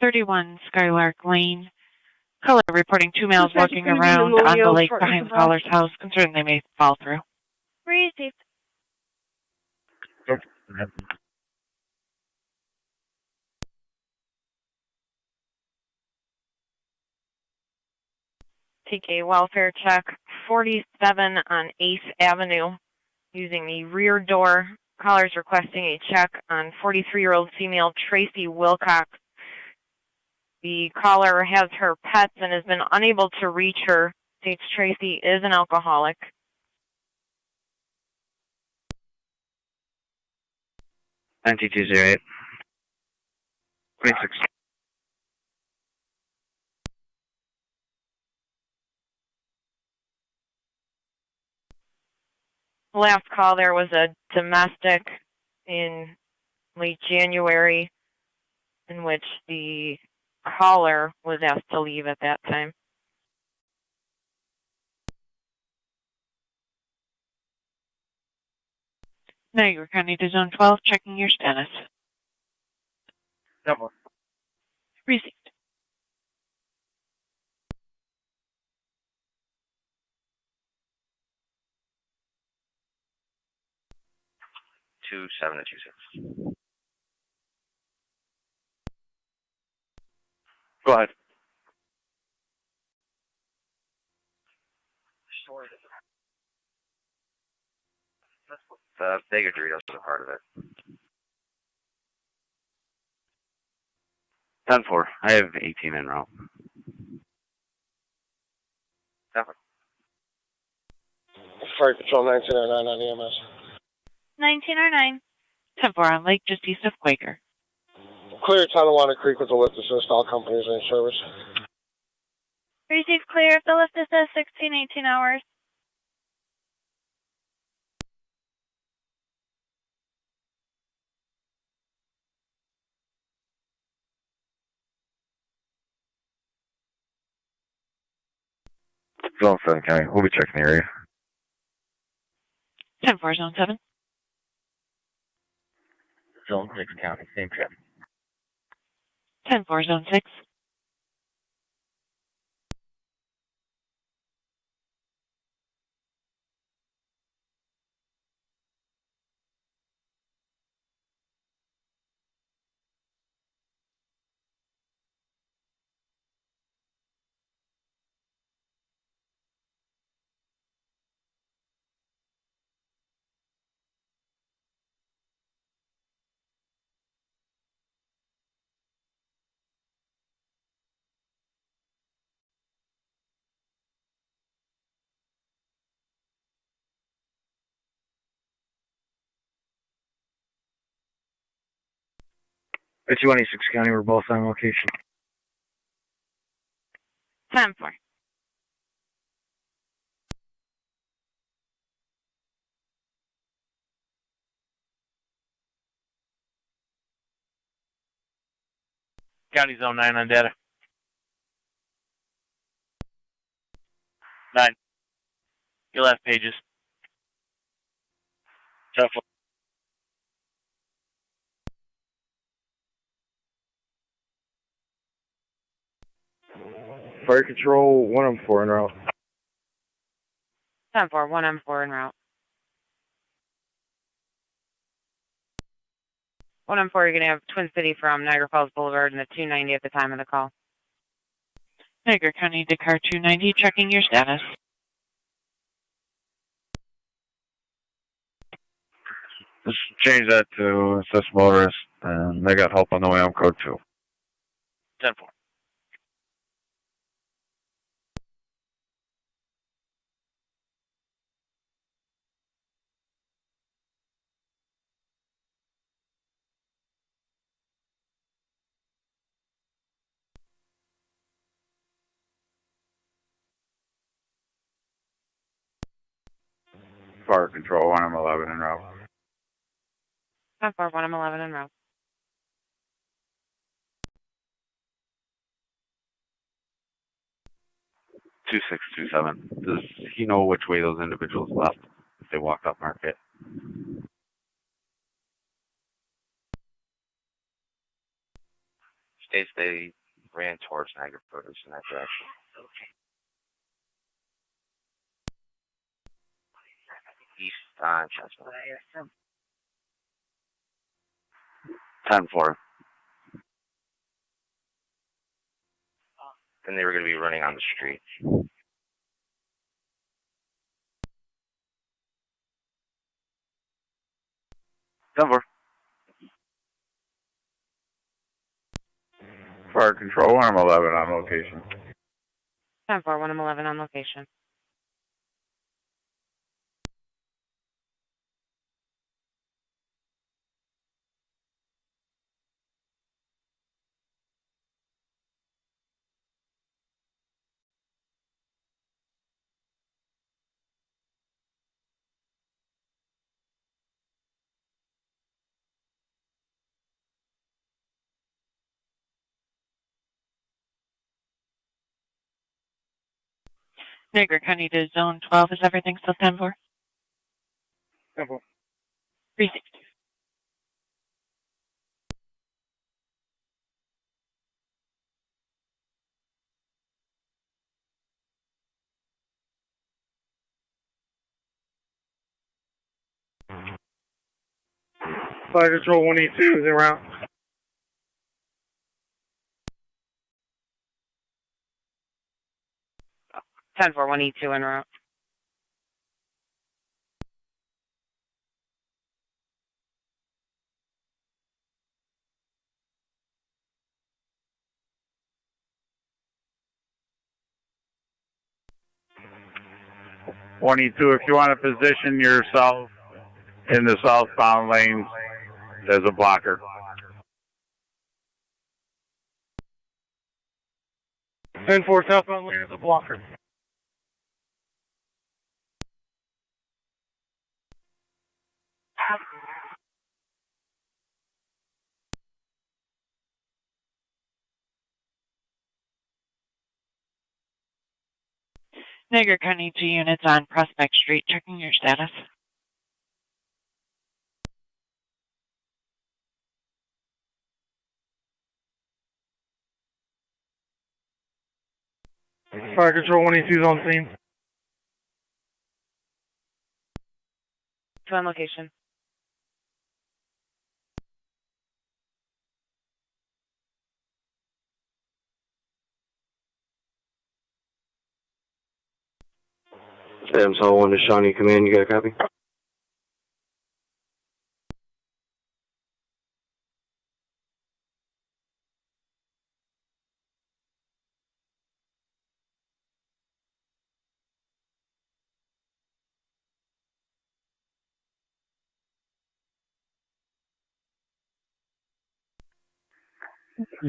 31 Skylark Lane. Caller reporting 2 males Suspect walking is gonna be around on the pneumonia, lake shortness behind of the breath. caller's house. Concerned they may fall through. Received. Take a welfare check 47 on 8th Avenue using the rear door. Callers requesting a check on 43-year-old female Tracy Wilcox. The caller has her pets and has been unable to reach her. States Tracy is an alcoholic. NT208. 26. Last call there was a domestic in late January in which the caller was asked to leave at that time. Niagara County to Zone 12, checking your status. Double. Received. Two 7 to 26. Go ahead. The Vega Doritos is a part of it. 10-4. I have 18 en route. Fire Control 1909 on EMS. 1909. 10-4 on Lake, just east of Quaker. Clear Tonawanda Creek with the lift assist. All companies are in service. Received clear if the lift is at 16-18 hours. Zone 7 County. We'll be checking the area. 10-4 Zone 7. Zone 6 County, same trip. 10-4 Zone 6. It's 26 County. We're both on location. 10-4. County Zone 9 on data. 9. Your last pages. 10-4. Fire Control 1M4 en route. 10-4, 1M4 en route. 1M4, you're going to have Twin City from Niagara Falls Boulevard and the 290 at the time of the call. Niagara County to car 290, checking your status. Just change that to assist motorist, and they got help on the way. I'm code 2. 10-4. Fire Control, 1M11 en route. 10-4, 1M11 en route. Two 627. Does he know which way those individuals left if they walked up Market? States they ran towards Niagara Produce in that direction. East on Chestnut. 10-4. Then they were going to be running on the street. Denver. Fire Control, 1M11 on location. 10-4, 1M11 on location. Niagara County to Zone 12. Is everything still 10-4? 10-4. 360. Fire Control 182 is en route. Ten 4, 1E2 en route. If you want to position yourself in the southbound lanes, there's a blocker. 10-4 southbound lane is a blocker. Niagara County 2 units on Prospect Street. Checking your status. Fire Control 182 is on scene. 2 on location. Adams Hall 1 to Shawnee Command, you got a copy?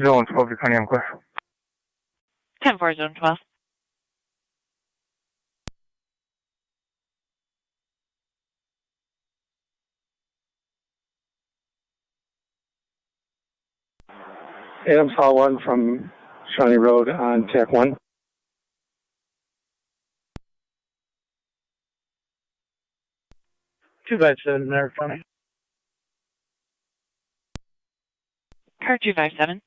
Zone 12, your County, I'm clear. 10-4, Zone 12. Adams Hall 1 from Shawnee Road on TAC 1. Two guys in there, County. Car 257.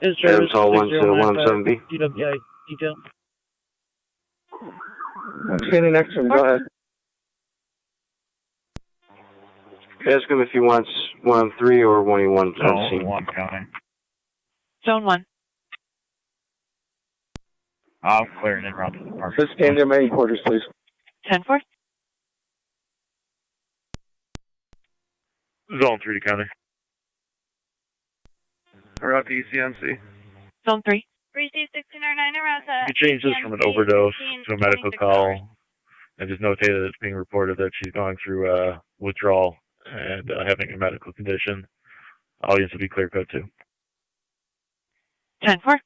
Adams Hall 1 to 117B. DWI detail. I'm standing next to him, go ahead. Ask him if he wants 1-3 or 1-1 on scene. 1 county. Zone 1. I'm clearing in route to the park. Just stand in main quarters, please. 10-4. Zone 3 to county. Route to ECMC. Zone 3. Receive 1609 around to You change this from an overdose to a medical call, and just notate that it's being reported that she's going through withdrawal and having a medical condition. Audience will be clear code too. 10-4.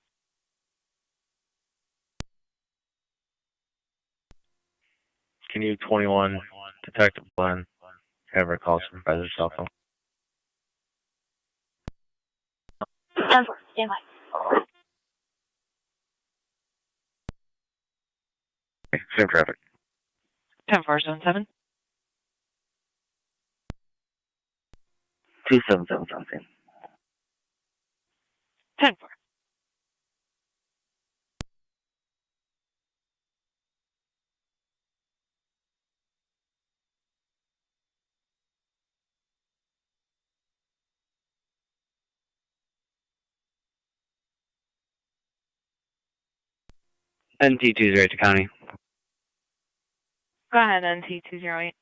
Can you 21 Detective Glenn have her call supervisor's cell phone? 10-4, stand by. Same traffic. 10-4-7-7. 277 something. 10-4. NT208 to County. Go ahead, NT208.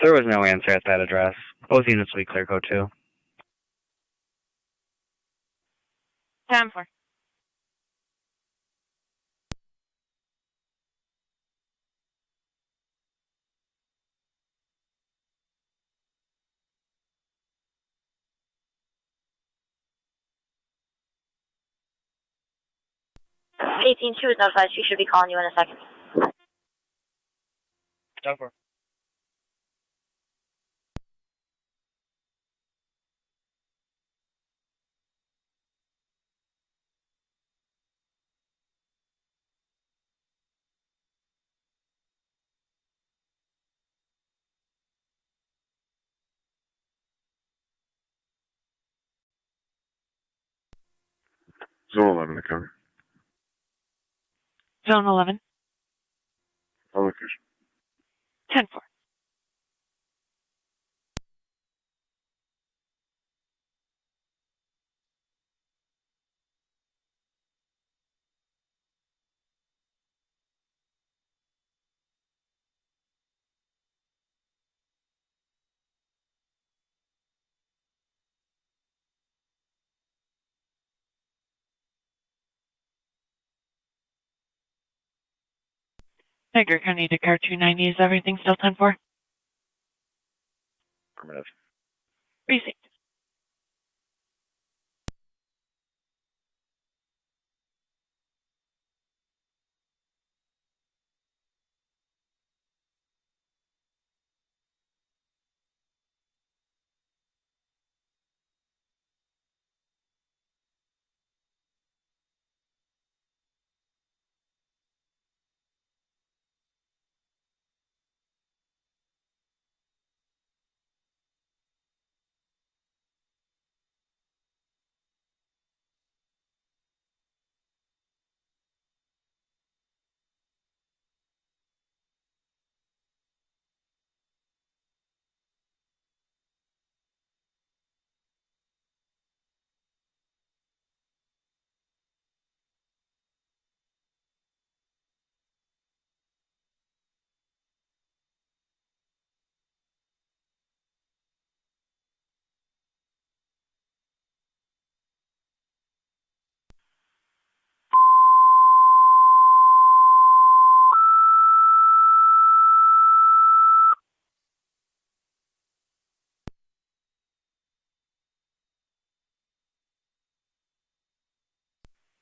There was no answer at that address. Both units will be clear code 2. 10-4. Eighteen two is notified. She should be calling you in a second. 10-4. Zone 11 to cover. Zone 11. On location. 10-4. Niagara County to car 290. Is everything still 10-4? Affirmative. Received.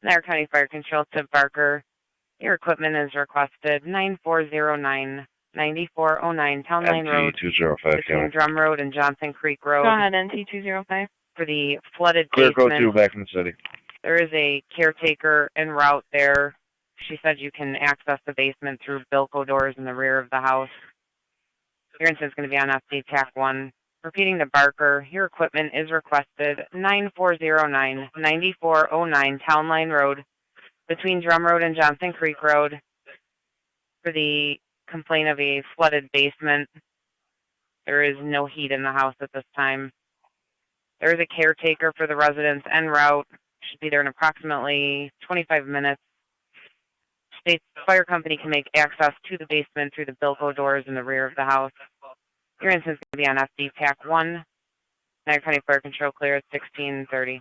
Niagara County Fire Control to Barker. Your equipment is requested 9409-9409 Town Line Road between Drum Road and Johnson Creek Road. Go ahead, NT205. For the flooded Clear code basement. 2 back in the city. There is a caretaker en route there. She said you can access the basement through Bilko doors in the rear of the house. Your incident is going to be on FD TAC 1. Repeating to Barker, your equipment is requested 9409-9409 Town Line Road between Drum Road and Johnson Creek Road for the complaint of a flooded basement. There is no heat in the house at this time. There is a caretaker for the residents en route. Should be there in approximately 25 minutes. State Fire Company can make access to the basement through the Bilko doors in the rear of the house. Your incident is going to be on FD TAC 1. Niagara County Fire Control clear at 1630.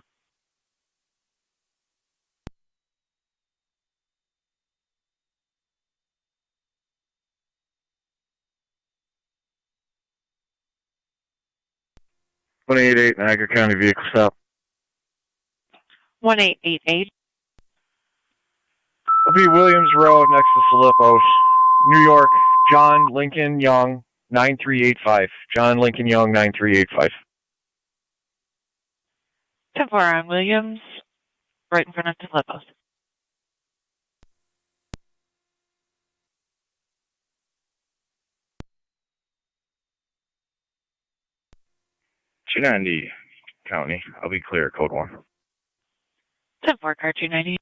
Niagara County vehicle stop. 1888. It'll be Williams Road next to Salipos. New York, John Lincoln Young, 9385. John Lincoln Young, 9385. 10-4 on Williams, right in front of Salipos. $290 County. I'll be clear, code 1. 10-4, car 290.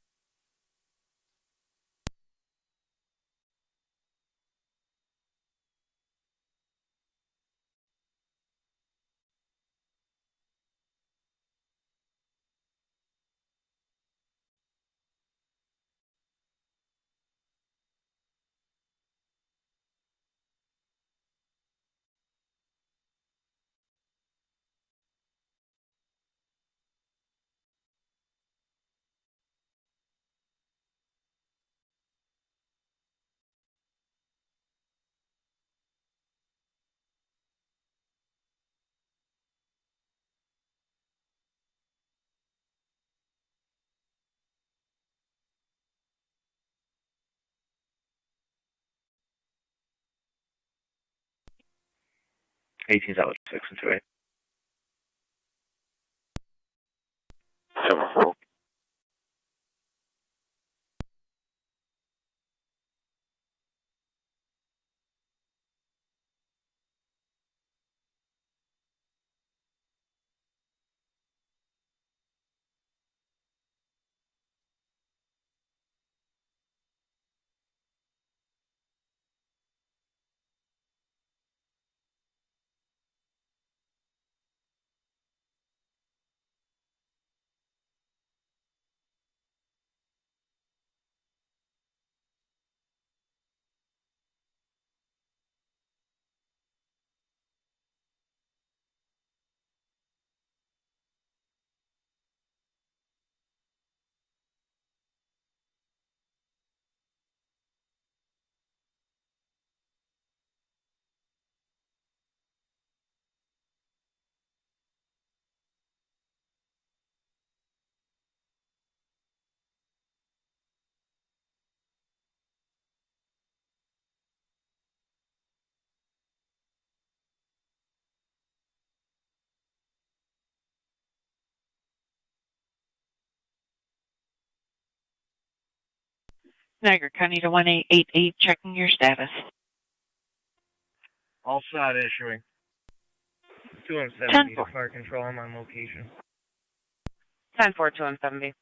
$18.06 and 28. 7-4. Niagara County to 1888, checking your status. All set issuing. 270 to fire control, I'm on location. 10-4, 270.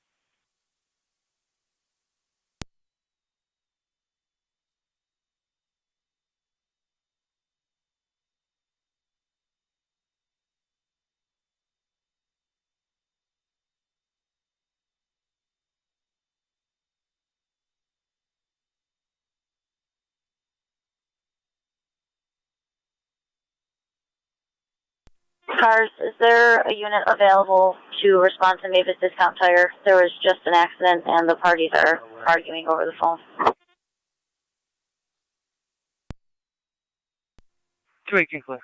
Cars, is there a unit available to respond to Mavis Discount Tire? There was just an accident and the parties are arguing over the phone. 218 clear.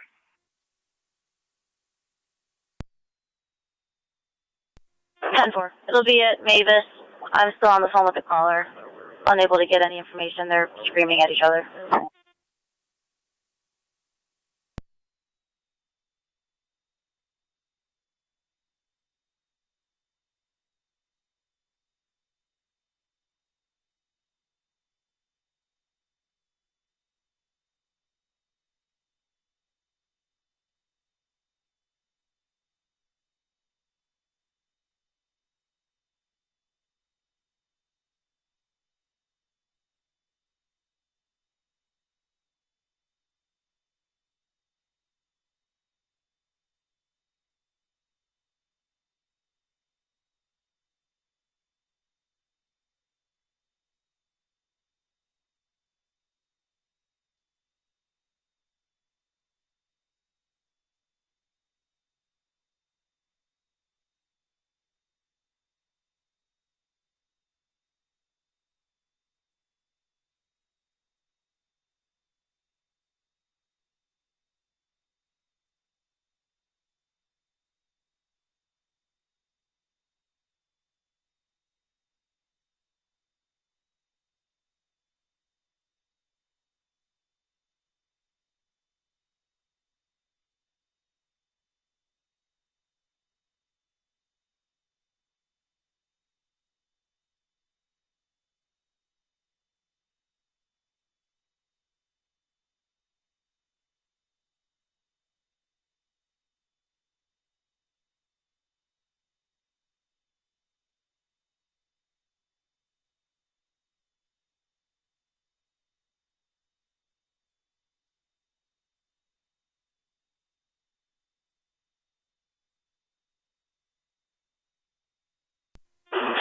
10-4. It'll be at Mavis. I'm still on the phone with the caller. Unable to get any information. They're screaming at each other.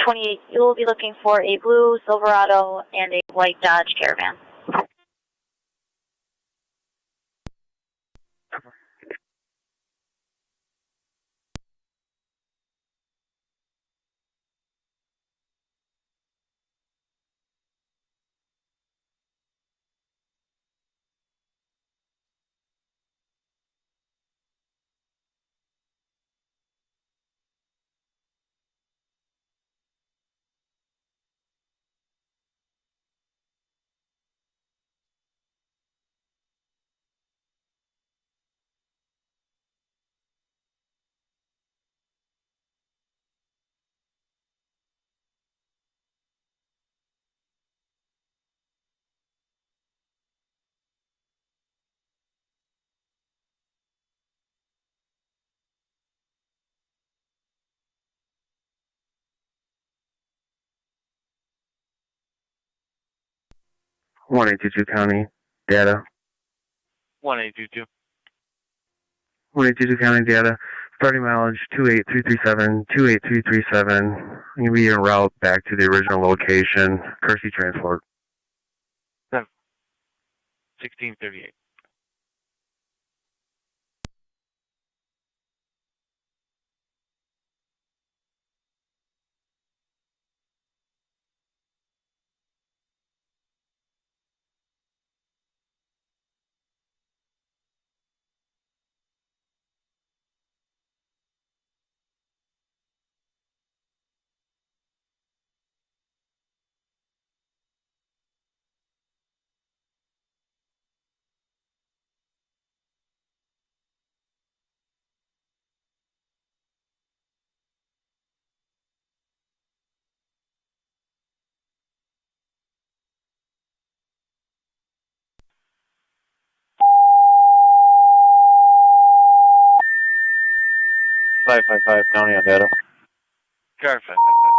28, you will be looking for a blue Silverado and a white Dodge Caravan. One eight two two County data. 1822. 1822 County data. Starting mileage 28337, 28337. You'll be en route back to the original location. Kersey Transport. 1638. Five County on data. Car 555.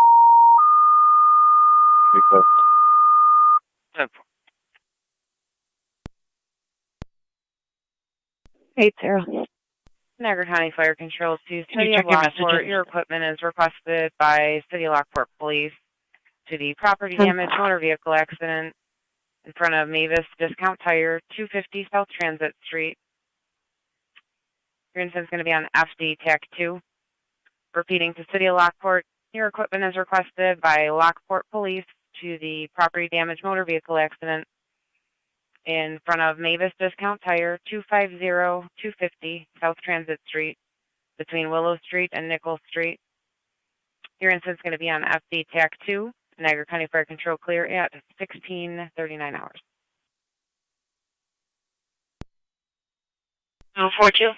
Big clip. 10-4. 8-0. Niagara County Fire Control to City of Lockport. Your equipment is requested by City of Lockport Police to the property damage motor vehicle accident in front of Mavis Discount Tire, 250 South Transit Street. Your incident's going to be on FD TAC 2. Repeating to City of Lockport, your equipment is requested by Lockport Police to the property damage motor vehicle accident in front of Mavis Discount Tire, 250 South Transit Street, between Willow Street and Nichols Street. Your incident's going to be on FD TAC 2. Niagara County Fire Control clear at 16:39 hours. 42.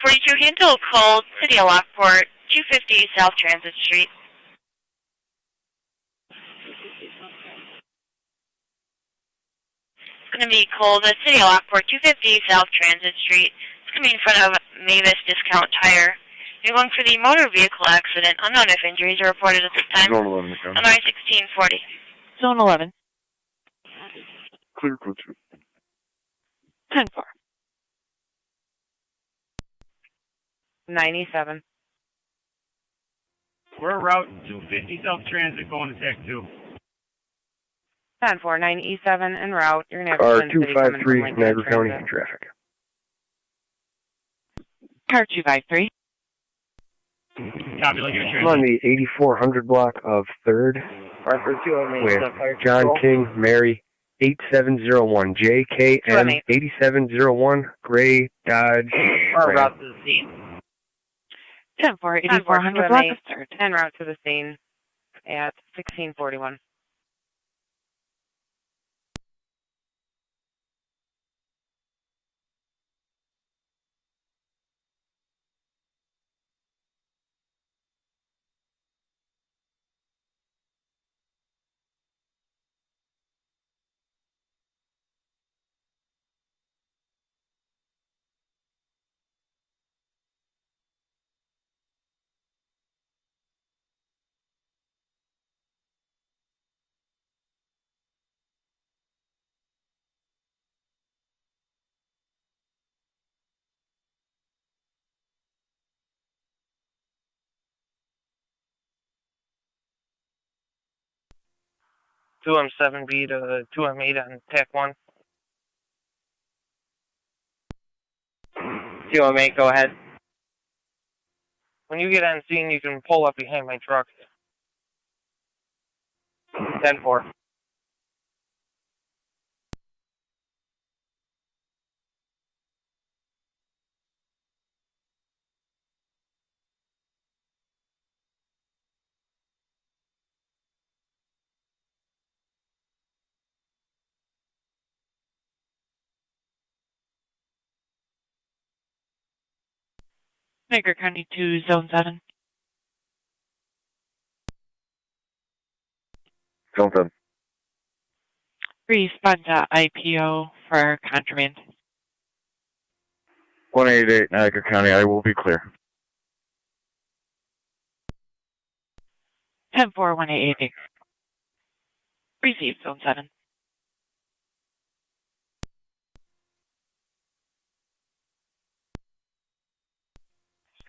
42 Hinton called City of Lockport, 250 South Transit Street. It's going to be called the City of Lockport, 250 South Transit Street. It's going to be in front of Mavis Discount Tire. You're going for the motor vehicle accident. Unknown if injuries are reported at this time. Zone 11. On 1640. Zone 11. Clear code 2. 10-4. 97. We're en route 250 South Transit going to TAC 2. 10-4, 97 en route. You're going to Car have 253, Niagara County Transit. traffic. Car 253. Copy, like your I'm on the 8400 block of 3rd with John King, Mary, 8701, JKN 8701, Gray, Dodge. We're en route to the scene. 10-4, 8400 block of 3rd. En route to the scene at 1641. 2M7B to 2M8 on TAC 1. 2M8, go ahead. When you get on scene, you can pull up behind my truck. 10-4. Niagara County 2, Zone 7. Zone 7. Respond to IPO for contraband. 188 Niagara County, I will be clear. 10-4-1888. Received, Zone 7.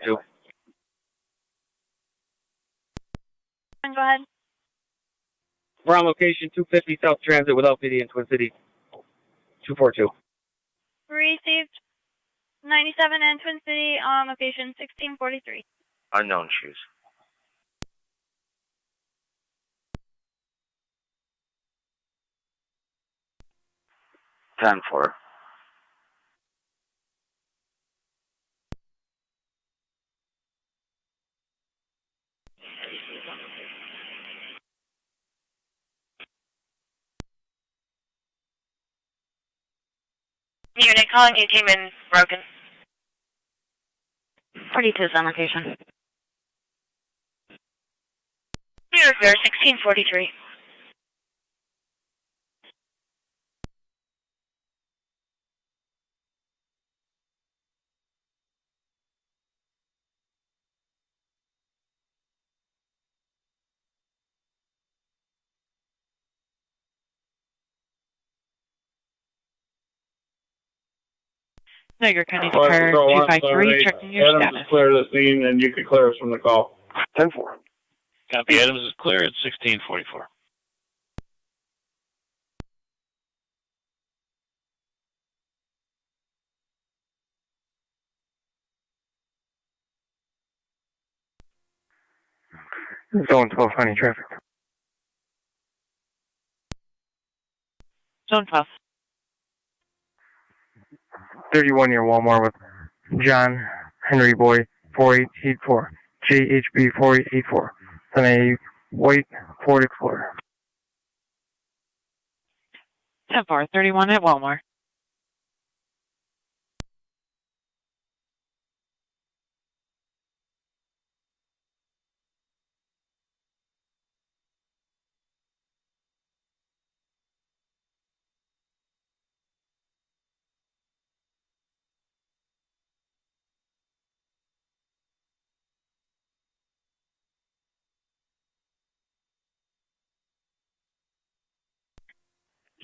Two. Go ahead. We're on location 250 South Transit with LPD in Twin City. 242. Received. 97 and Twin City on location 1643. Unknown shoes. Ten four. Unit calling, you came in broken. 42 is on location. New York Bear, 1643. Niagara County Car 253, checking your Adams status. is clear to the scene, and you can clear us from the call. 10-4. Copy, Adams is clear at 1644. Zone 12, honey traffic. Zone 12. 31 near Walmart with John Henry Boy 4884. JHB 4884. On a white Ford Explorer. 10-4-31 at Walmart.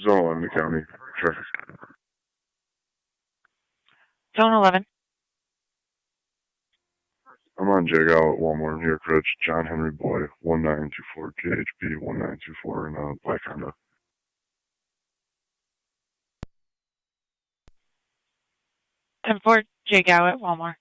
Zone the county traffic. Zone 11. I'm on Jagow at Walmart near Ridge. John Henry Boy 1924 KHB 1924 in a black Honda. 10-4, Jagow at Walmart.